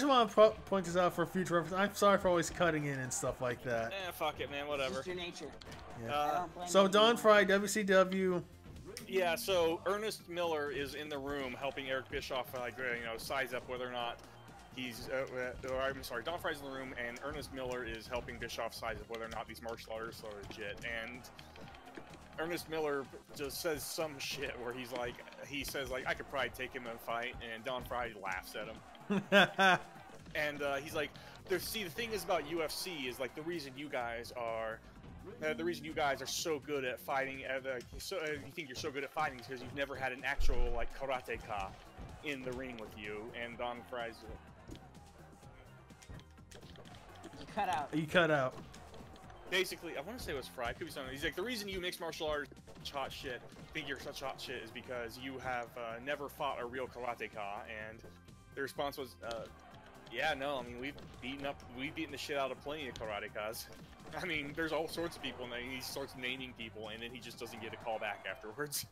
want to point this out for future reference. I'm sorry for always cutting in and stuff like that. Fuck it, man. Whatever. It's just your nature. Yeah. I don't blame So you. Don Fry, WCW. Yeah, so Ernest Miller is in the room helping Eric Bischoff, size up whether or not he's, I'm sorry, Don Fry's in the room, and Ernest Miller is helping Bischoff size up whether or not these martial artists are legit, and Ernest Miller just says some shit where he says I could probably take him in a fight, and Don Fry laughs at him. And he's like, the thing is about UFC is like the reason you guys are so good at fighting, you think you're so good at fighting is because you've never had an actual like karateka in the ring with you. And Don Fry's You cut out. You cut out. basically, I want to say it was Fry, could be something. He's like, the reason you mixed martial arts hot shit, think you're such hot shit, is because you have never fought a real karateka. And the response was, yeah, no, I mean, we've beaten the shit out of plenty of karatekas. I mean, there's all sorts of people, and then he starts naming people, and then he just doesn't get a call back afterwards.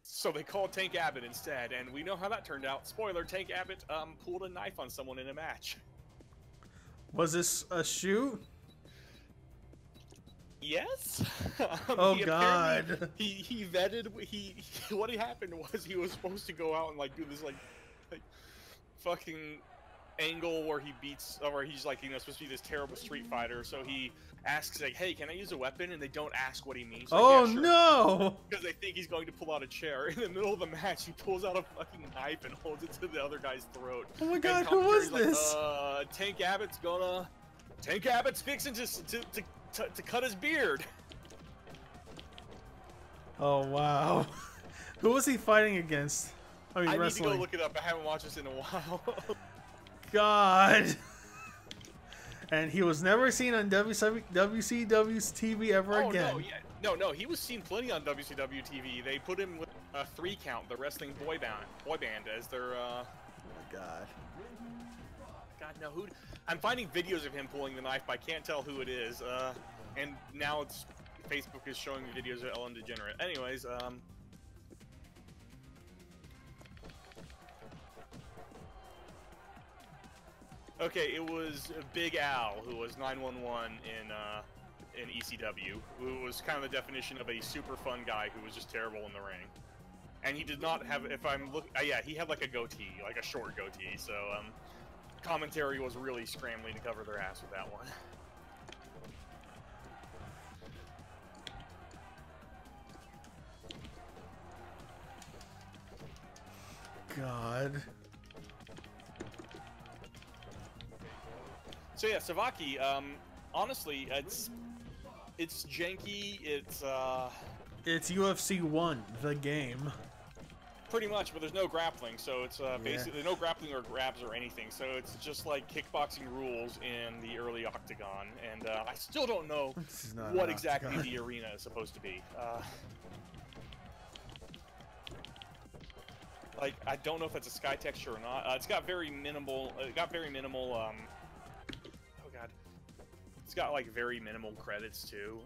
So they called Tank Abbott instead, and we know how that turned out. Spoiler, Tank Abbott pulled a knife on someone in a match. Was this a shoot? Yes. Oh He God. apparently- He vetted. What happened was he was supposed to go out and like do this like fucking angle where he beats, or he's like, you know, supposed to be this terrible street fighter. So he asks like, "Hey, can I use a weapon?" And they don't ask what he means. Like, Oh yeah, sure. no! Because they think he's going to pull out a chair. In the middle of the match, he pulls out a fucking knife and holds it to the other guy's throat. Oh my And God, who was commentary's this? Like, Tank Abbott's fixing to cut his beard. Oh wow. Who was he fighting against? I mean, I need to wrestling. go look it up. I haven't watched this in a while. God. And he was never seen on WCW's TV ever again. No, yeah. No, he was seen plenty on WCW TV. They put him with a 3 count, the wrestling boy band, as their. Oh my God. God, no, who? I'm finding videos of him pulling the knife, but I can't tell who it is. And now it's Facebook is showing me videos of Ellen DeGenerate. Anyways, okay, it was Big Al, who was 911 in ECW, who was kind of the definition of a super fun guy who was just terrible in the ring. And he did not have, if I'm looking, yeah, he had like a goatee, like a short goatee, so, commentary was really scrambling to cover their ass with that one. God. So yeah, Savaki, honestly, it's janky, It's UFC 1, the game. pretty much, but there's no grappling, so it's basically no grappling or grabs or anything, so it's just like kickboxing rules in the early Octagon, and I still don't know This is not what an exactly Octagon. the arena is supposed to be. Like, I don't know if it's a sky texture or not. It's got very minimal. Oh god, it's got like very minimal credits too.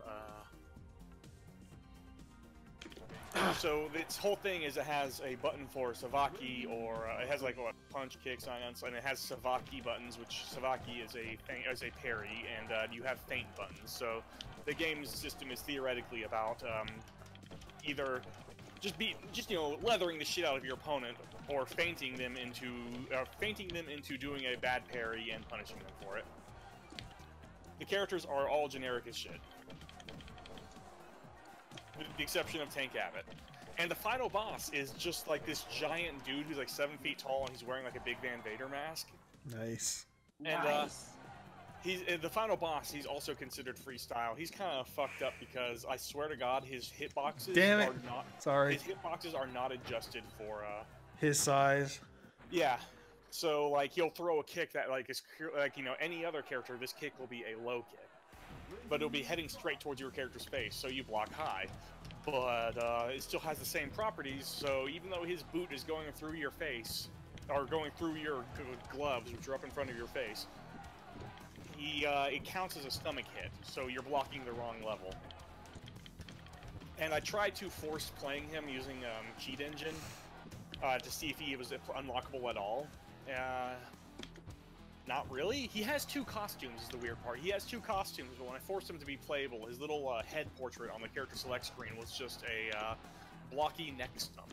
So this whole thing is it has a button for Savaki, or it has like punch, kicks on it, and it has Savaki buttons, which Savaki is a parry, and you have feint buttons. So the game's system is theoretically about either just you know, leathering the shit out of your opponent, or feinting them into doing a bad parry and punishing them for it. The characters are all generic as shit, with the exception of Tank Abbott. And the final boss is just like this giant dude who's like 7 feet tall, and he's wearing like a big Van Vader mask. Nice. And Nice. he's the final boss. He's also considered freestyle. He's kind of fucked up because I swear to God, his hitboxes Damn it. are not. Sorry. His hitboxes are not adjusted for. His size. Yeah. So like he'll throw a kick that like is like, you know, any other character, this kick will be a low kick, but it'll be heading straight towards your character's face, so you block high. But it still has the same properties. So even though his boot is going through your face, or going through your gloves, which are up in front of your face, it counts as a stomach hit, so you're blocking the wrong level. And I tried to force playing him using Cheat Engine to see if he was unlockable at all. Not really. He has 2 costumes is the weird part. He has 2 costumes, but when I forced him to be playable, his little head portrait on the character select screen was just a blocky neck stump.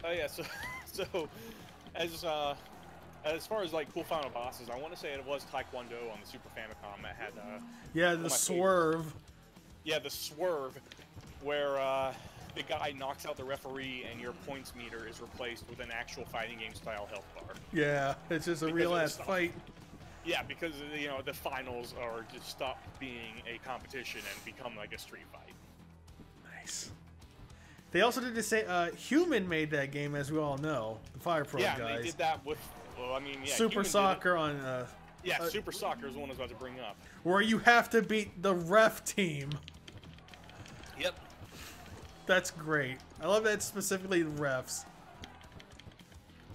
Oh yeah, so as far as like cool final bosses, I want to say it was Taekwondo on the Super Famicom that had Yeah, one of the my swerve. favorites. Yeah, the swerve, where the guy knocks out the referee and your points meter is replaced with an actual fighting game style health bar. Yeah, it's just a Because real of the ass stuff. fight. Yeah, because you know the finals are just stop being a competition and become like a street fight. Nice. They also did the same. Human made that game, as we all know. The Fire Pro Yeah, guys. and they did that with. Well, I mean, yeah. Super Human did it. Soccer on. Yeah, Super Soccer is the one I was about to bring up. Where you have to beat the ref team. Yep. That's great. I love that specifically the refs.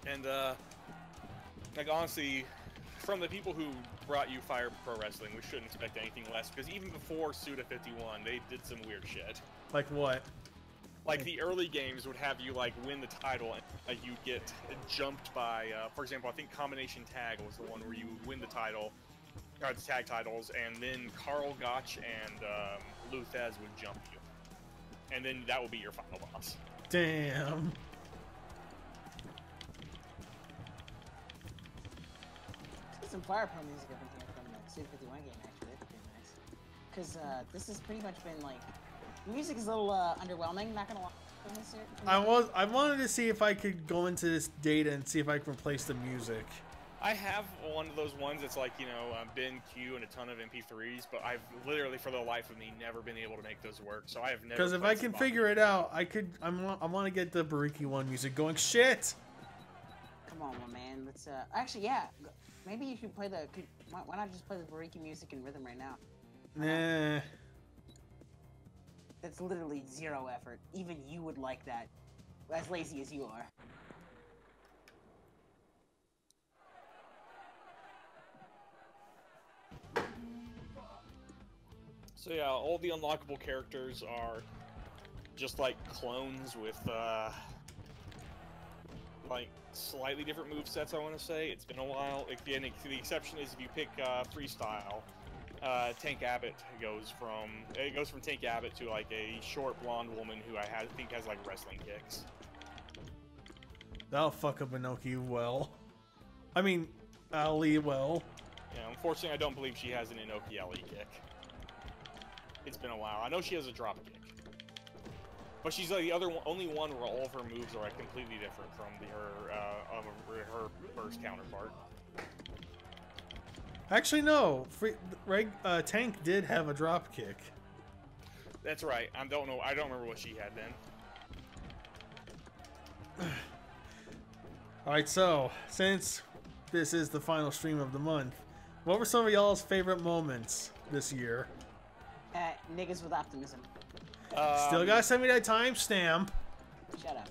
And like honestly, from the people who brought you Fire Pro Wrestling, we shouldn't expect anything less. Because even before Suda 51, they did some weird shit. Like what? Like, the early games would have you, like, win the title, and like, you get jumped by, for example, I think Combination Tag was the one where you would win the title, or the tag titles, and then Karl Gotch and Luthez would jump you. And then that would be your final boss. Damn. Some Fire Pro music up in here from the Super 51 game, actually. That's pretty nice. Because this has pretty much been like, the music is a little underwhelming. Not gonna lie. I wanted to see if I could go into this data and see if I can replace the music. I have one of those ones that's like, you know, bin Q and a ton of MP3s, but I've literally, for the life of me, never been able to make those work. So I have never. Because if I can figure it out, I want to get the Bariki 1 music going. Shit. Come on, my man. Let's actually, yeah. Maybe you should play the. Why not just play the Bariki music in rhythm right now? Nah. That's literally 0 effort. Even you would like that, as lazy as you are. So yeah, all the unlockable characters are just like clones with like slightly different movesets, I want to say. It's been a while. Again, the exception is if you pick freestyle, Tank Abbott goes from Tank Abbott to like a short blonde woman who I think has like wrestling kicks. That'll fuck up Inoki well. I mean, Ali well. Yeah, unfortunately, I don't believe she has an Inoki Ali kick. It's been a while. I know she has a drop kick, but she's like the only one where all of her moves are like completely different from her first counterpart. Actually, no. Tank did have a drop kick. That's right. I don't remember what she had then. Alright, so, since this is the final stream of the month, what were some of y'all's favorite moments this year? Niggas with optimism. Still gotta send me that timestamp. Shut up.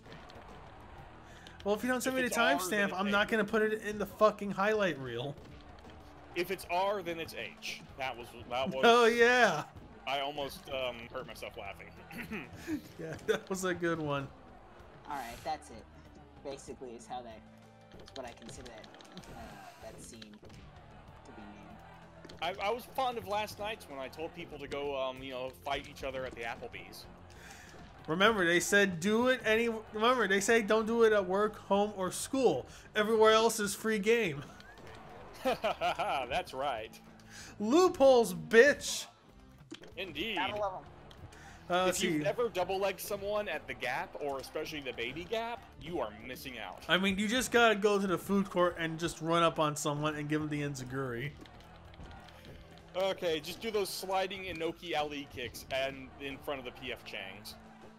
Well, if you don't send me the timestamp, I'm not gonna put it in the fucking highlight reel. If it's R, then it's H. That was. Oh yeah. I almost hurt myself laughing. Yeah, that was a good one. All right, that's it. Basically, is how that's what I consider that scene to be named. I was fond of last night's when I told people to go, you know, fight each other at the Applebee's. Remember, they said Remember, they say don't do it at work, home, or school. Everywhere else is free game. That's right. Loopholes, bitch. Indeed. Gotta love 'em. If you've ever double-legged someone at the Gap, or especially the Baby Gap, you are missing out. I mean, you just gotta go to the food court and just run up on someone and give them the enziguri. Okay, just do those sliding Inoki Ali kicks and in front of the PF Changs.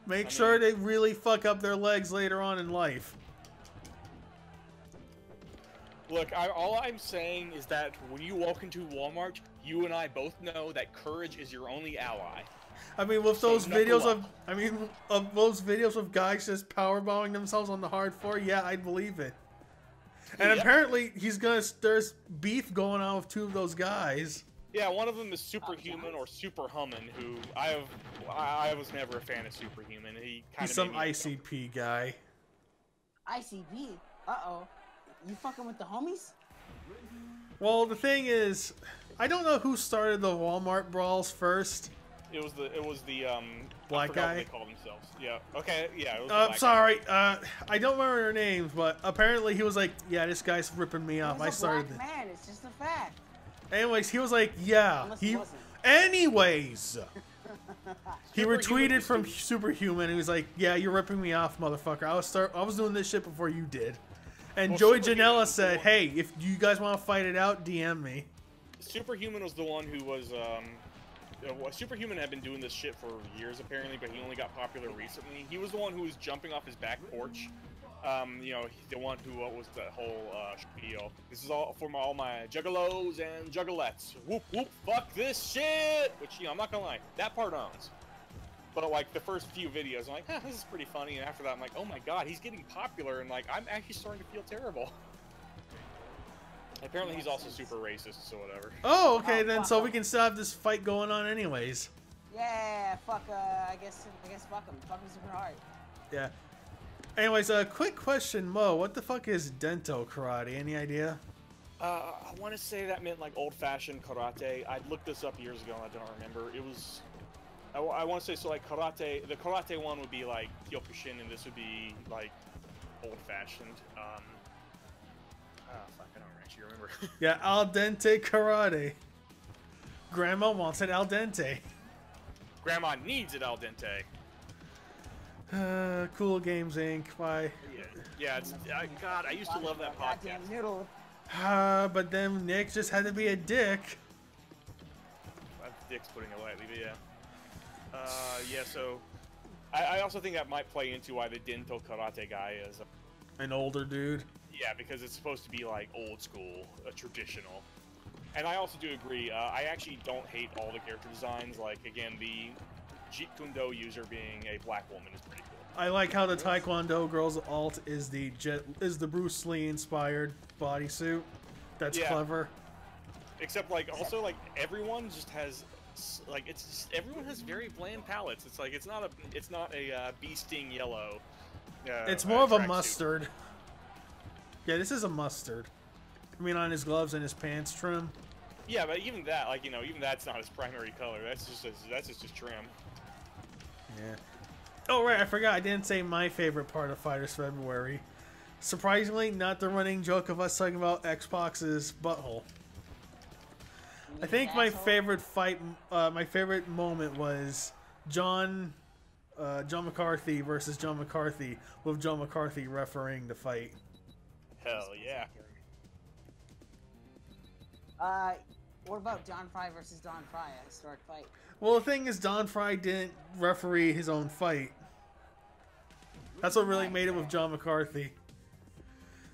Make sure they really fuck up their legs later on in life. Look, all I'm saying is that when you walk into Walmart, you and I both know that courage is your only ally. I mean, with those videos of those videos of guys just powerbombing themselves on the hard floor, yeah, I'd believe it. And apparently, there's beef going on with 2 of those guys. Yeah, one of them is Superhuman or Superhuman, who I was never a fan of Superhuman. He's some ICP guy. ICP? Uh-oh. You fucking with the homies? Well, the thing is, I don't know who started the Walmart brawls first. It was the black guy. What they call themselves. Yeah. Okay. Yeah. It was I'm sorry. I don't remember their names, but apparently he was like, "Yeah, this guy's ripping me off." I started. Black man, it's just a fact. Anyways, he was like, "Yeah." Anyways, he retweeted from Superhuman and he was like, "Yeah, you're ripping me off, motherfucker. I was doing this shit before you did." And Joey Janela said, "Hey, if you guys want to fight it out, DM me." Superhuman was the one who was Superhuman had been doing this shit for years apparently, but he only got popular recently. He was the one who was jumping off his back porch. You know, the one who was the whole spiel. This is all for all my juggalos and juggalettes. Whoop whoop, fuck this shit. Which, you know, I'm not gonna lie, that part owns. But like the first few videos, I'm like, this is pretty funny. And after that, I'm like, oh my god, he's getting popular, and like I'm actually starting to feel terrible. Apparently, he's also super racist, so whatever. Oh, okay, then so we can still have this fight going on anyways. Yeah, fuck. I guess fuck him. Fuck him super hard. Yeah. Anyways, a quick question, Mo. What the fuck is Dento Karate? Any idea? I want to say that meant like old-fashioned karate. I looked this up years ago and I don't remember. It was... I want to say, so like karate... The karate one would be like Kyokushin, and this would be like old-fashioned. Fuck, I don't actually remember. Yeah, al dente karate. Grandma wants it al dente. Grandma needs it al dente. Cool Games Inc. Bye. Yeah, it's... God, I used to love that Goddamn podcast. noodle. But then Nick just had to be a dick. Dick's putting it lightly, but yeah. Yeah, so... I also think that might play into why the Dento Karate guy is... An older dude. Yeah, because it's supposed to be like old school, traditional. And I also do agree, I actually don't hate all the character designs. Like, again, the Jeet Kune Do user being a black woman is pretty cool. I like how the Taekwondo girl's alt is the Bruce Lee inspired bodysuit. That's Yeah. clever. Except, like, also, like, everyone just has, like, it's just, everyone has very bland palettes. It's like, it's not a bee sting yellow. It's more of a tracksuit. mustard. Yeah, this is a mustard. I mean, on his gloves and his pants trim. Yeah, but even that, like, you know, even that's not his primary color. That's just trim. Yeah. Oh, right, I forgot. I didn't say my favorite part of Fighters February. Surprisingly, not the running joke of us talking about Xbox's butthole. I think my favorite fight, my favorite moment was John McCarthy versus John McCarthy, with John McCarthy refereeing the fight. Hell yeah. What about Don Fry versus Don Fry, a historic fight? Well, the thing is, Don Fry didn't referee his own fight. That's what really made it with John McCarthy.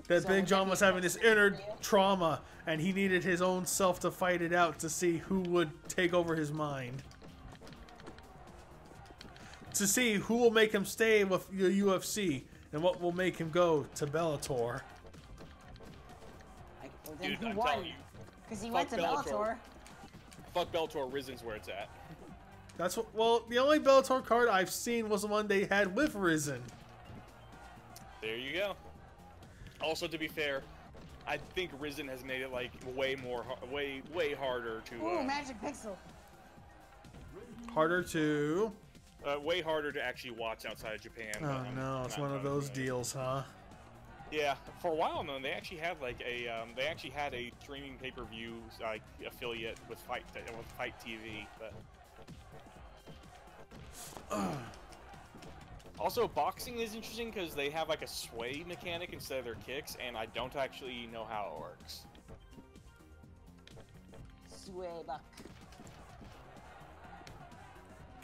That So Big would John that be was having this frustrating inner for you? trauma, and he needed his own self to fight it out to see who would take over his mind. To see who will make him stay with the UFC, and what will make him go to Bellator. Like, well, then Dude, who I'm won? telling you, Because he fuck went to Bellator. Bellator. fuck Bellator, Rizen's where it's at. That's what. Well, the only Bellator card I've seen was the one they had with Risen. There you go. Also, to be fair, I think Risen has made it like way harder to Ooh, Magic Pixel. Harder to. way harder to actually watch outside of Japan. Oh but no, it's not one of really. those deals, huh? Yeah, for a while though, they actually had like a streaming pay-per-view like affiliate with Fight TV, but. Also, boxing is interesting because they have like a sway mechanic instead of their kicks, and I don't actually know how it works. Sway buck.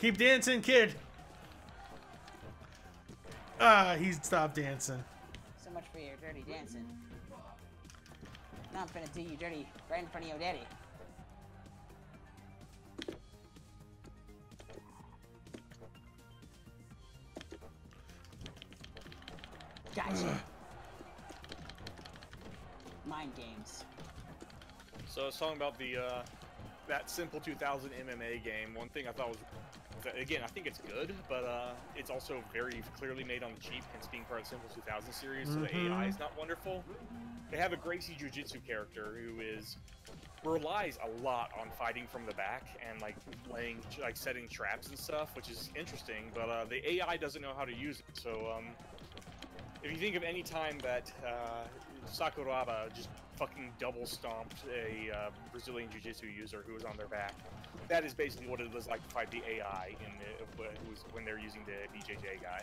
Keep dancing, kid. Ah, he stopped dancing. So much for your dirty dancing. Now I'm finna do you dirty right in front of your daddy. Gotcha. Mind games. So I was talking about the that Simple 2000 MMA game. One thing I thought was that, again, I think it's good, but it's also very clearly made on the cheap, hence being part of the Simple 2000 series. So the AI is not wonderful. They have a Gracie Jiu-Jitsu character who relies a lot on fighting from the back and like setting traps and stuff, which is interesting. But the AI doesn't know how to use it. So if you think of any time that Sakuraba just fucking double stomped a Brazilian Jiu-Jitsu user who was on their back, that is basically what it was like to fight the AI when they're using the BJJ guy.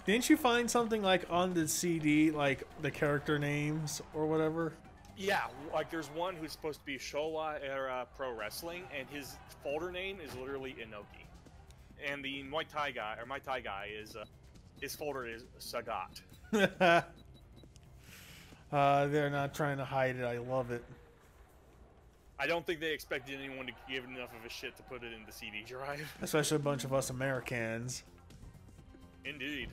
Didn't you find something like on the CD, like the character names or whatever? Yeah, like there's one who's supposed to be Showa era pro wrestling, and his folder name is literally Inoki, and the Muay Thai guy is his folder is Sagat. They're not trying to hide it. I love it. I don't think they expected anyone to give enough of a shit to put it in the CD drive. Especially a bunch of us Americans. Indeed.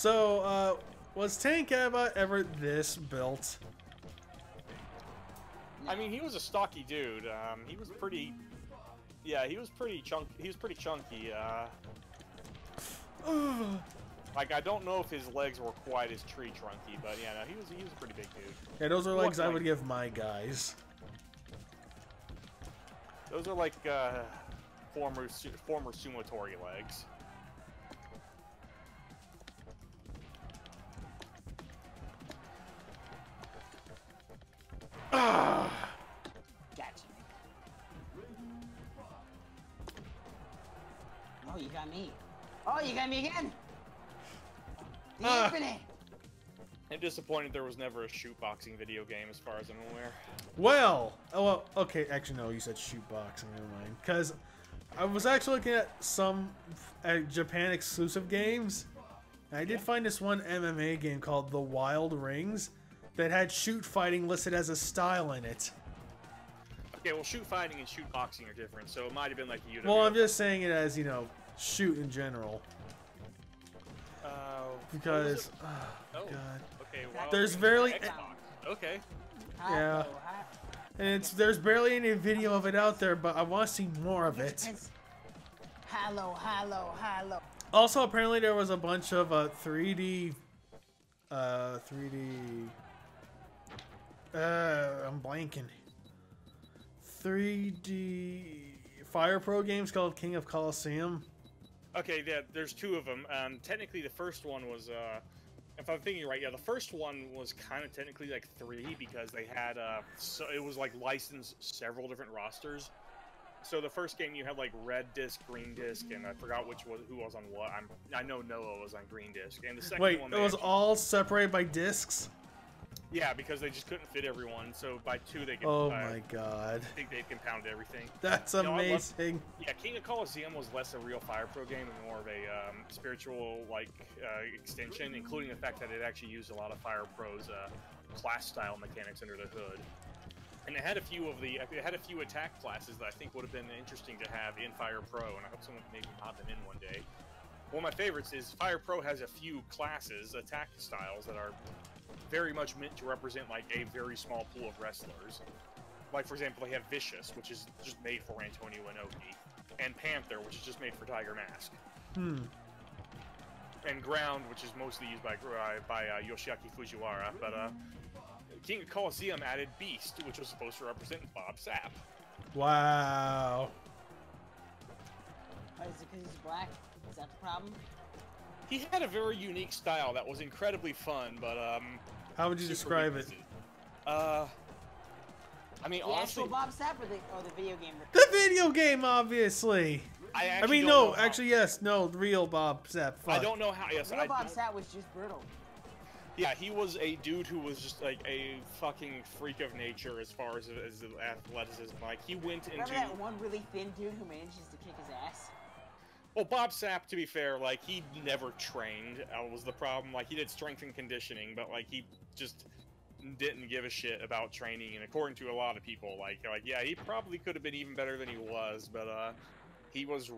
So, was Tankaba ever this built? I mean, he was a stocky dude. He was pretty. Yeah, he was pretty chunky. He was pretty chunky. Like, I don't know if his legs were quite as tree trunky, but yeah, no, he was a pretty big dude. Yeah, those are legs I would give my guys. Those are like former sumotori legs. Gotcha. Oh, you got me. Oh, you got me again. Infinite. I'm disappointed there was never a shoot boxing video game, as far as I'm aware. Well, okay, actually no, you said shoot boxing, never mind. Because I was actually looking at some Japan exclusive games. And I did find this one MMA game called The Wild Rings that had shoot fighting listed as a style in it. Okay, well, shoot fighting and shoot boxing are different, so it might have been like a UW. Well, I'm just saying it as, you know, shoot in general. Because, oh god. Okay, well, there's barely... Okay. Yeah. And there's barely any video of it out there, but I want to see more of it. Hello. Also, apparently there was a bunch of 3D... I'm blanking. 3D Fire Pro games called King of Colosseum. Okay, yeah, there's two of them. Technically, the first one was, if I'm thinking right, yeah, the first one was kind of technically like 3 because they had, so it was like licensed several different rosters. So the first game you had like red disc, green disc, and I forgot who was on what. I know Noah was on green disc, and the second one. Wait, it was all separated by discs? Yeah, because they just couldn't fit everyone. So by 2 they could. Oh my god! I think they compounded everything. That's amazing. Yeah, King of Colosseum was less a real Fire Pro game and more of a spiritual extension, including the fact that it actually used a lot of Fire Pro's class style mechanics under the hood. And it had a few attack classes that I think would have been interesting to have in Fire Pro, and I hope someone can maybe mod them in one day. One of my favorites is Fire Pro has a few classes, attack styles that are very much meant to represent like a very small pool of wrestlers. Like, for example, they have Vicious, which is just made for Antonio Inoki, and Panther, which is just made for Tiger Mask. And Ground, which is mostly used by Yoshiaki Fujiwara, but King of Colosseum added Beast, which was supposed to represent Bob Sapp. Wow. What, is it because he's black? Is that the problem? He had a very unique style that was incredibly fun, but how would you describe it? I mean, the honestly, actual Bob Sapp or the video game? The video game, obviously. I mean, no, actually, yes, no, the real Bob Sapp. Fuck. I don't know how. Yes, real Bob Sapp was just brutal. Yeah, he was a dude who was just like a fucking freak of nature as far as athleticism. Like, he went into. Remember that one really thin dude who manages to kick his ass? Well, Bob Sapp, to be fair, like, he never trained, was the problem. Like, he did strength and conditioning, but, like, he just didn't give a shit about training, and according to a lot of people, like yeah, he probably could have been even better than he was, but, he was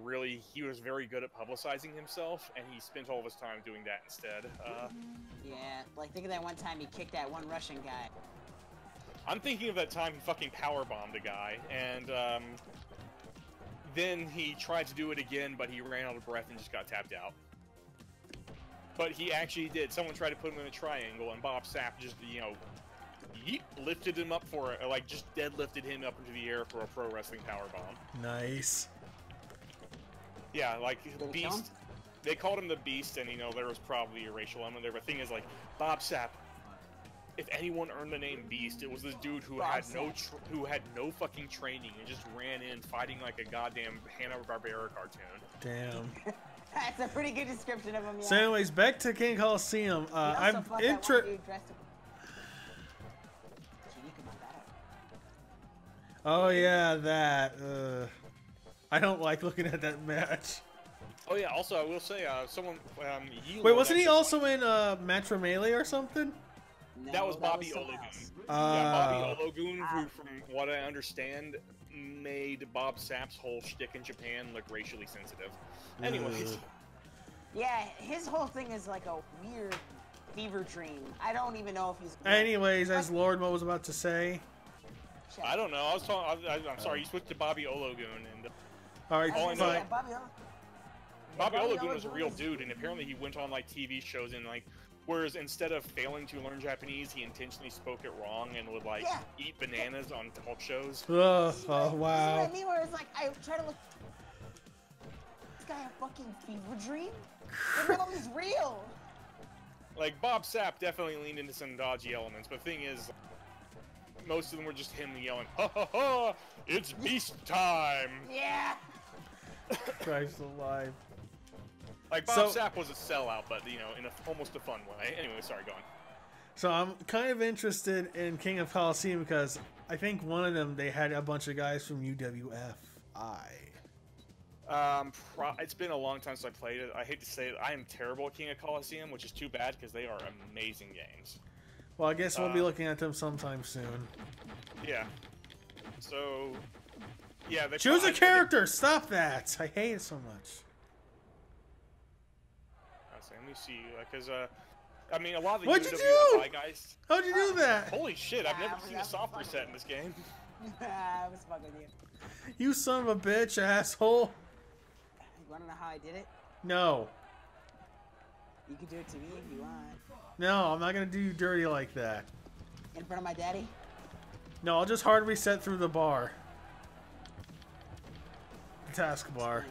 very good at publicizing himself, and he spent all of his time doing that instead. Yeah, like, think of that one time he kicked that one Russian guy. I'm thinking of that time he fucking powerbombed a guy, and, then he tried to do it again, but he ran out of breath and just got tapped out. But he actually did. Someone tried to put him in a triangle, and Bob Sapp just, you know, lifted him up for it, like, just deadlifted him up into the air for a pro wrestling powerbomb. Nice. Yeah, like, Beast. They called him the Beast, and, you know, there was probably a racial element there, but the thing is, like, Bob Sapp, if anyone earned the name Beast, it was this dude who had no fucking training and just ran in fighting like a goddamn Hanna-Barbera cartoon. Damn. That's a pretty good description of him. Yeah. So, anyways, back to King Coliseum. I'm interested. Oh yeah, that. I don't like looking at that match. Oh yeah. Also, I will say, someone. Wait, wasn't he also in Match Melee or something? No, that was Bobby Ologun. Yeah, Bobby Ologun, who, from what I understand, made Bob Sapp's whole shtick in Japan look racially sensitive. Anyways. Yeah, his whole thing is like a weird fever dream. I don't even know if he's. Anyways, as LordMo was about to say. I don't know. I was talking. I'm sorry. You switched to Bobby Ologun, and All right, all I know. Yeah, Bobby Bobby Ologun was a real Ologun is- dude, and apparently he went on like TV shows and like, whereas instead of failing to learn Japanese, he intentionally spoke it wrong and would like Yeah. eat bananas on talk shows. Oh, See what I wow. mean? Where it's like I try to look. This guy a fucking fever dream? The world is real. Like Bob Sapp definitely leaned into some dodgy elements, but the thing is, most of them were just him yelling, "Ha ha ha! It's beast time!" Yeah. Christ alive. Like Bob So- Sapp was a sellout, but you know, in almost a fun way. Anyway, sorry, go on. So I'm kind of interested in King of Colosseum because I think one of them, they had a bunch of guys from UWFI. It's been a long time since I played it. I hate to say it, I am terrible at King of Colosseum, which is too bad because they are amazing games. Well, I guess we'll be looking at them sometime soon. Yeah. So, yeah. They Choose a I- character! Stop that! I hate it so much. Let me see, because I mean, a lot of the What'd you UWFI do? guys. How'd you do that? Holy shit! I've never Ah, seen a that's soft funny. reset in this game. I was fucking with you. You son of a bitch, asshole. You wanna know how I did it? No. You can do it to me if you want. No, I'm not gonna do you dirty like that. In front of my daddy? No, I'll just hard reset through the bar. The taskbar.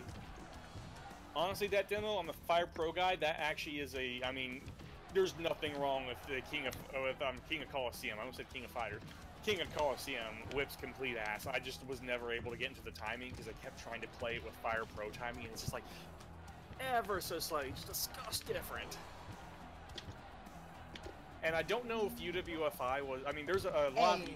Honestly, that demo on the Fire Pro guide, that actually is a. I mean, there's nothing wrong with the King of Colosseum. I almost said King of Fighters. King of Colosseum whips complete ass. I just was never able to get into the timing because I kept trying to play it with Fire Pro timing, and it's just like ever so slightly, just a skosh different. And I don't know if UWFI was. I mean, there's a lot of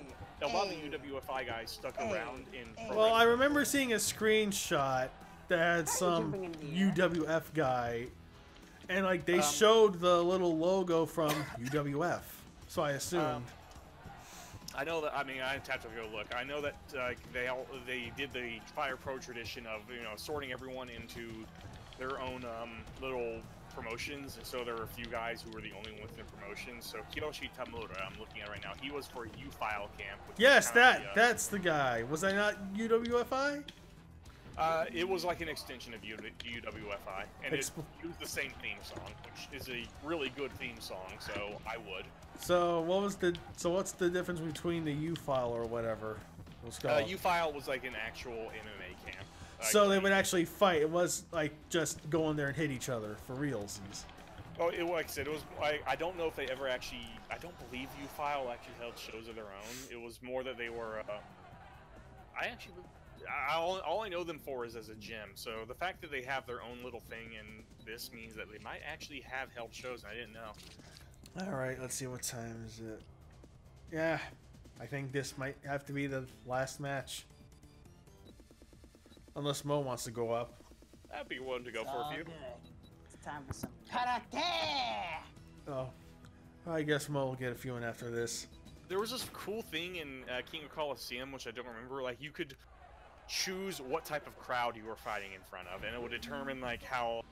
the UWFI guys stuck around in. Pro Well, I wrestling. remember seeing a screenshot that had some jumping in the air? UWF guy, and like they showed the little logo from UWF. So I assumed. I know that. I mean, I have to go look. I know that they did the Fire Pro tradition of sorting everyone into their own little promotions, and so there were a few guys who were the only ones in promotions. So Kiyoshi Tamura, I'm looking at right now, he was for U-File Camp. Which Yes, is kind of that's the guy. Was I not UWFI? it was like an extension of UWFI, and it used the same theme song, which is a really good theme song. So I would. So what's the difference between the U file or whatever? Let's go. U-File was like an actual MMA camp. So they would actually fight. It was like just go in there and hit each other for realsies. Oh, like I said, it was. I don't know if they ever actually. I don't believe U-File actually held shows of their own. It was more that they were. All I know them for is as a gym. So the fact that they have their own little thing in this means that they might actually have held shows, and I didn't know. All right, let's see what time is it. Yeah, I think this might have to be the last match. Unless Mo wants to go up. I'd be willing to go for All a few. good. It's time for some karate. Oh, I guess Mo will get a few in after this. There was this cool thing in King of Colosseum, which I don't remember. Like you could choose what type of crowd you were fighting in front of, and it would determine like how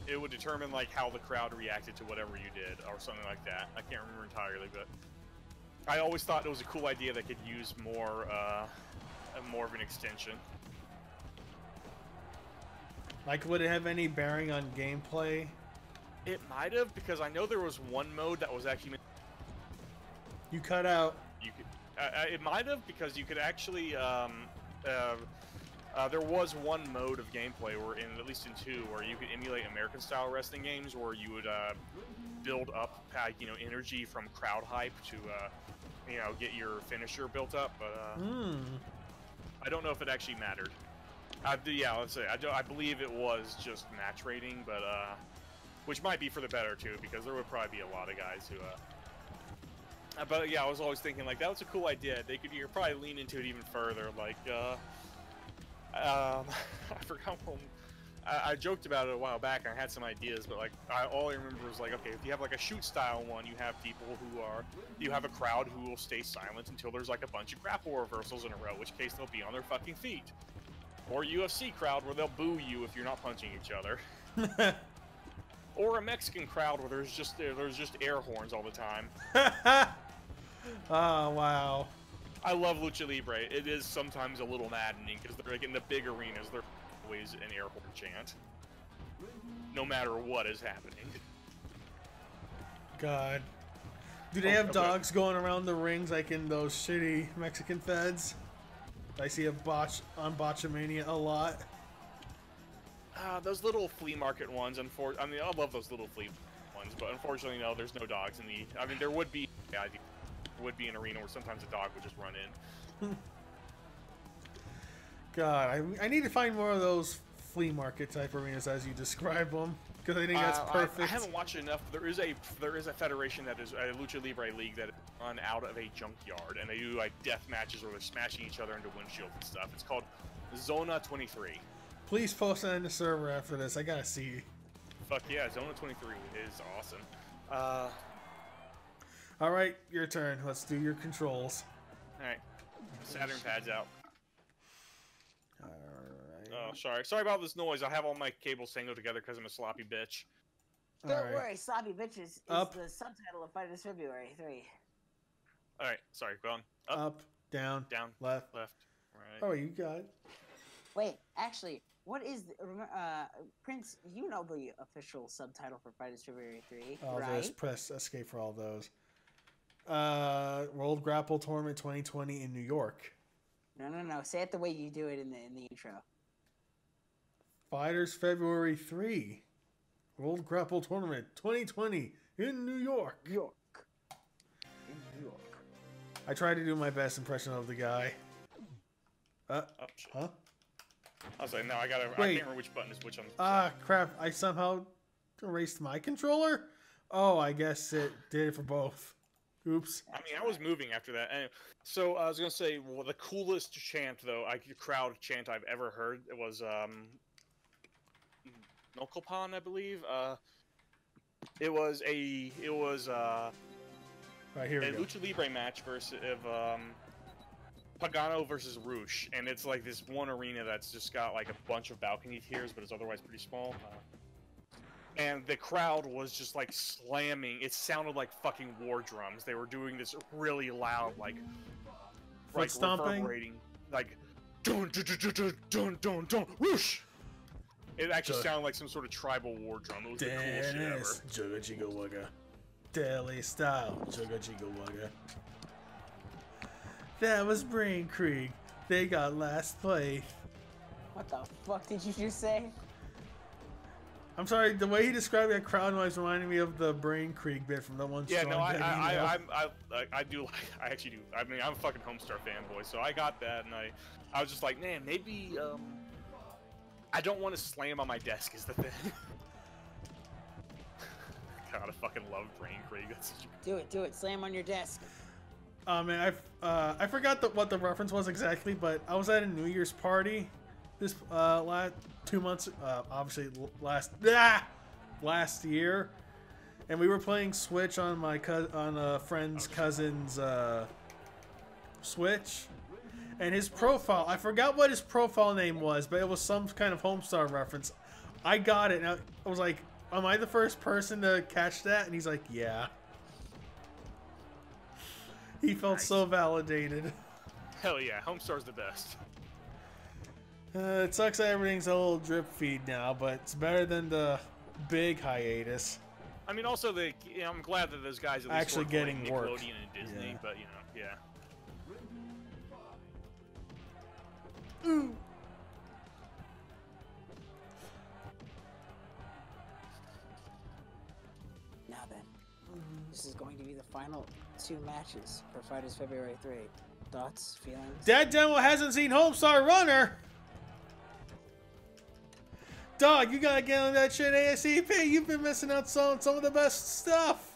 the crowd reacted to whatever you did, or something like that. I can't remember entirely, but I always thought it was a cool idea that could use more of an extension. Like, would it have any bearing on gameplay? It might have, because I know there was one mode that was actually. You cut out. You could. It might have, because you could actually. There was one mode of gameplay where, at least in 2, where you could emulate American-style wrestling games, where you would build up, energy from crowd hype to, get your finisher built up. But I don't know if it actually mattered. Yeah, let's say I believe it was just match rating, but which might be for the better too, because there would probably be a lot of guys who. But yeah, I was always thinking like that was a cool idea. You could probably lean into it even further. Like, I forgot when I joked about it a while back. I had some ideas, but like all I remember was like, okay, if you have like a shoot style one, you have you have a crowd who will stay silent until there's like a bunch of grapple reversals in a row, in which case they'll be on their fucking feet. Or UFC crowd where they'll boo you if you're not punching each other. Or a Mexican crowd where there's just air horns all the time. Oh, wow. I love Lucha Libre. It is sometimes a little maddening because they're like in the big arenas, there's always an air horn chant, no matter what is happening. God. Do they have dogs going around the rings like in those shitty Mexican feds? I see a botch on Botchamania a lot. Those little flea market ones, I mean, I love those little flea ones, but unfortunately, no, there's no dogs in the. I mean, there would be an arena where sometimes a dog would just run in. God, I need to find more of those flea market type arenas as you describe them, because I think that's perfect. I haven't watched it enough. There is a federation that is a Lucha Libre league that is run out of a junkyard, and they do like death matches where they're smashing each other into windshields and stuff. It's called Zona 23. Please post that in the server after this. I gotta see. Fuck yeah, Zona 23 is awesome. All right, your turn. Let's do your controls. All right, Saturn pads out. All right. Oh, sorry about this noise. I have all my cables tangled together because I'm a sloppy bitch. Don't worry, Sloppy Bitches is Up. the subtitle of Fighters February 3. All right, sorry, go on. Up, down, left. All right. Oh, you got it. Wait, actually, what is Prince? You know the official subtitle for Fighters February 3, Oh, right? just press escape for all those. World Grapple Tournament 2020 in New York. No. Say it the way you do it in the intro. Fighters February 3. World Grapple Tournament 2020 in New York. In New York. I tried to do my best impression of the guy. Huh? I was like, no, I can't remember which button is which on. Ah, crap. I somehow erased my controller? Oh, I guess it did it for both. Oops. I mean, I was moving after that. Anyway, so I was gonna say, well, the coolest chant though, crowd chant I've ever heard, it was Nokopan, I believe. It was Right, here we a go. Lucha Libre match Pagano versus Roosh, and it's like this one arena that's just got like a bunch of balcony tiers, but it's otherwise pretty small. And the crowd was just like slamming. It sounded like fucking war drums. They were doing this really loud, like stomping, reverberating, like dun dun dun dun dun dun dun whoosh. It actually sounded like some sort of tribal war drum. It was the coolest shit ever. Jugga Jigga Wugga. Daily style. Jugga Jigga Wugga. That was Brain Creek. They got last place. What the fuck did you just say? I'm sorry, the way he described that crowd noise reminded me of the Brain Creek bit from the one. Yeah, no, I do. I actually do. I mean, I'm a fucking Homestar fanboy, so I got that, and I was just like, man, maybe I don't want to slam on my desk is the thing. God, I fucking love Brain Creek. That's such a... Do it. Slam on your desk. Man, I forgot what the reference was exactly, but I was at a New Year's party this last 2 months, obviously last year, and we were playing Switch on a friend's cousin's Switch, and his profile, I forgot what his profile name was, but it was some kind of Homestar reference. I got it, and I was like, am I the first person to catch that? And he's like, yeah. He felt so validated. Hell yeah, Homestar's the best. It sucks that everything's a little drip feed now, but it's better than the big hiatus. I mean, also I'm glad that those guys at least actually work getting like work. Nickelodeon and Disney, but yeah. Ooh. Now then, this is going to be the final 2 matches for Fighters February 3. Thoughts, feelings? That demo hasn't seen Homestar Runner. Dog, you gotta get on that shit ASAP. You've been missing out on some of the best stuff.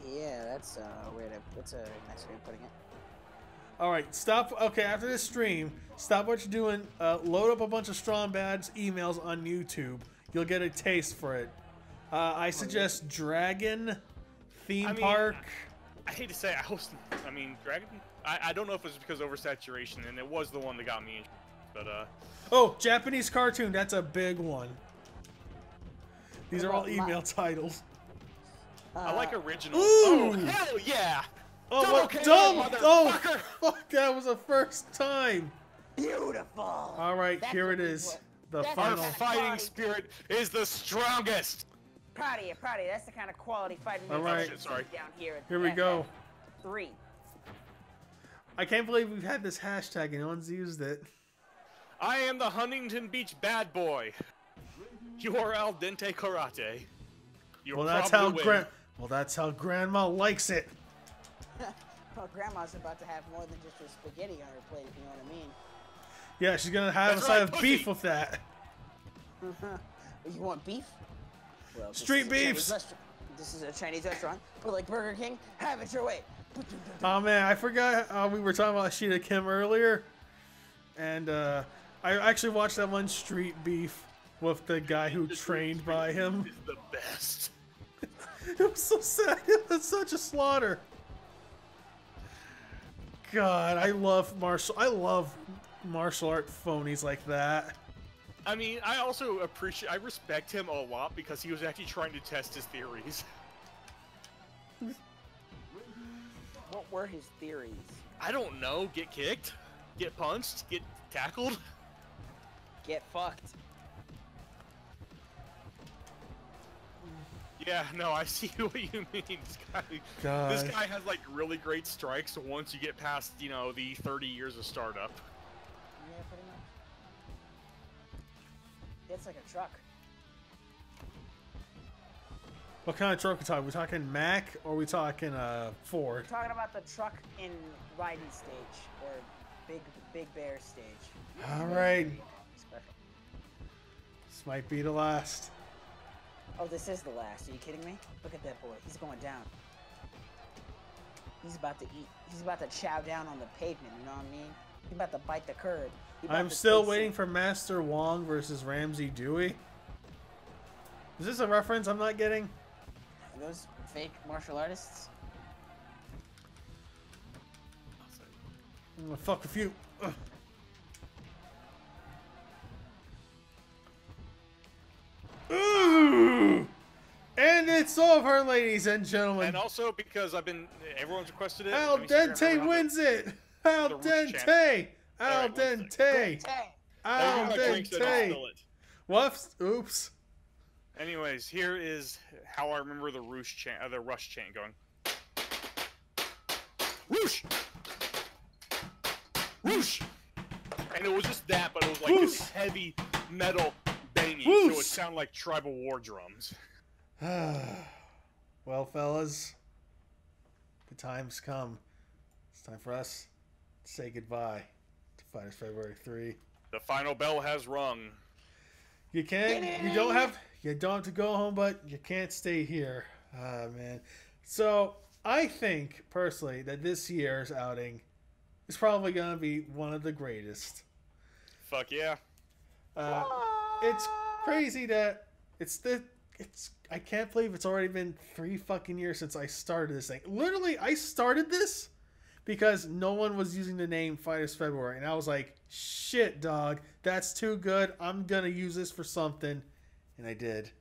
Yeah, that's a nice way of putting it. All right, stop. Okay, after this stream, stop what you're doing. Load up a bunch of Strong Bad's emails on YouTube. You'll get a taste for it. I suggest Dragon Theme Park. I hate to say it, Dragon. I don't know if it was because of oversaturation, and it was the one that got me, but Oh, Japanese cartoon. That's a big one. These are all email titles. I like original. Ooh! Oh, hell yeah! Oh, Double what KO, dumb! Oh, motherfucker! fuck! That was the first time. Beautiful. All right, That's here what it we is. want. The That's Our final. what- fighting spirit is the strongest. Proud of you, proud of you. That's the kind of quality fighting All we right. see Sorry. down here. At Here we go. 3. I can't believe we've had this hashtag and no one's used it. I am the Huntington Beach bad boy. You are al dente karate. You'll Well, that's how probably win. that's how Grandma likes it. Well, Grandma's about to have more than just her spaghetti on her plate, if you know what I mean. Yeah, she's gonna have That's a side right, of pussy. beef with that. You want beef? Well, this Street is a Chinese beefs. restaurant. This is a Chinese restaurant, but like Burger King, have it your way. Oh man, I forgot we were talking about Sheeta Kim earlier, and I actually watched that one Street Beef with the guy who trained by him. Is the best. It was so sad. It was such a slaughter. God, I love martial art phonies like that. I mean, I also respect him a lot because he was actually trying to test his theories. What were his theories? I don't know. Get kicked, get punched, get tackled. Get fucked. Yeah, no, I see what you mean. This guy has like really great strikes once you get past, you know, the 30 years of startup. Yeah, pretty much. It's like a truck. What kind of truck are we talking? We talking Mack or we talking Ford? We're talking about the truck in riding stage or Big Bear stage. All right, Special. this might be the last. Oh, this is the last. Are you kidding me? Look at that boy. He's going down. He's about to eat. He's about to chow down on the pavement. You know what I mean? He's about to bite the curb. He about I'm to still taste waiting it. for Master Wong versus Ramsey Dewey. Is this a reference I'm not getting? Are those fake martial artists? I'm gonna fuck with you. Ugh. Ooh! And it's over, ladies and gentlemen. And also because everyone's requested it. Al let me see here, Dente remember how wins it. Al the roof Dente. Al Alright, one Dente. Dang. Al Everyone drinks it, I'll Dente. spill it. Whoops. Oops. Anyways, here is how I remember the rush chant going. Whoosh! Whoosh! And it was just that, but it was like this Whoosh! heavy metal banging, so Whoosh! it sounded like tribal war drums. Well, fellas, the time's come. It's time for us to say goodbye to Fighters February 3. The final bell has rung. You don't have to go home, but you can't stay here. Ah, man. So I think personally that this year's outing is probably gonna be one of the greatest. Fuck yeah. It's crazy that I can't believe it's already been 3 fucking years since I started this thing. Literally, I started this because no one was using the name Fighters February, and I was like, shit, dog, that's too good. I'm gonna use this for something, and I did.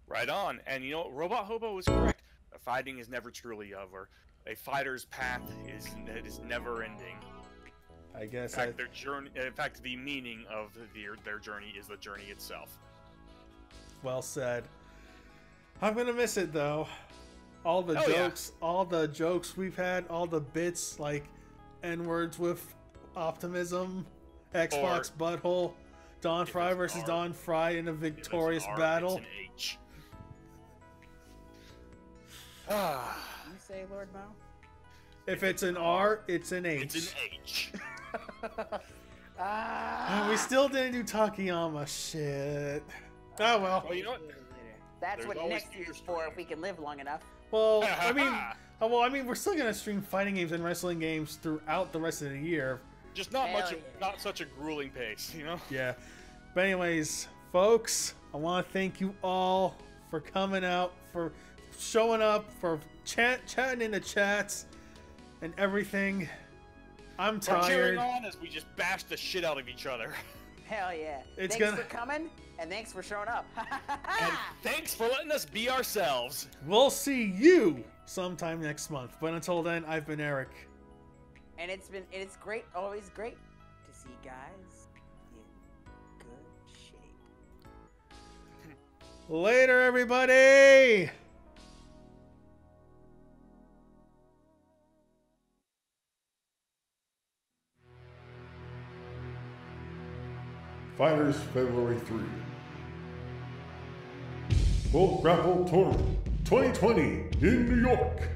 Right on. And you know what? Robot Hobo was correct. Fighting is never truly over. A fighter's path is never ending. I guess In fact, the meaning of their journey is the journey itself. well said. I'm gonna miss it though. All the Oh, yeah. jokes we've had, all the bits like N-words with optimism, Xbox butthole, Don Fry it's versus R. Don Fry in a If it's victorious R, battle. It's an H. Ah, You say, LordMo? If it's an R, it's an H. it's an H. And we still didn't do Takayama shit. Oh well. Well, you know what? That's There's what always next year's future for stream. if we can live long enough. Well, I mean, we're still gonna stream fighting games and wrestling games throughout the rest of the year. Just not Hell much, yeah. not such a grueling pace, you know. Yeah. But anyways, folks, I want to thank you all for coming out, for showing up, for chatting in the chats and everything. I'm For cheering tired. on as we just bash the shit out of each other. Hell yeah. It's Thanks gonna- for coming, And thanks for showing up. And thanks for letting us be ourselves. We'll see you sometime next month. But until then, I've been Eric. And it's great, always great to see guys in good shape. Later, everybody! Fighters February 3. World Grapple Tournament 2020 in New York.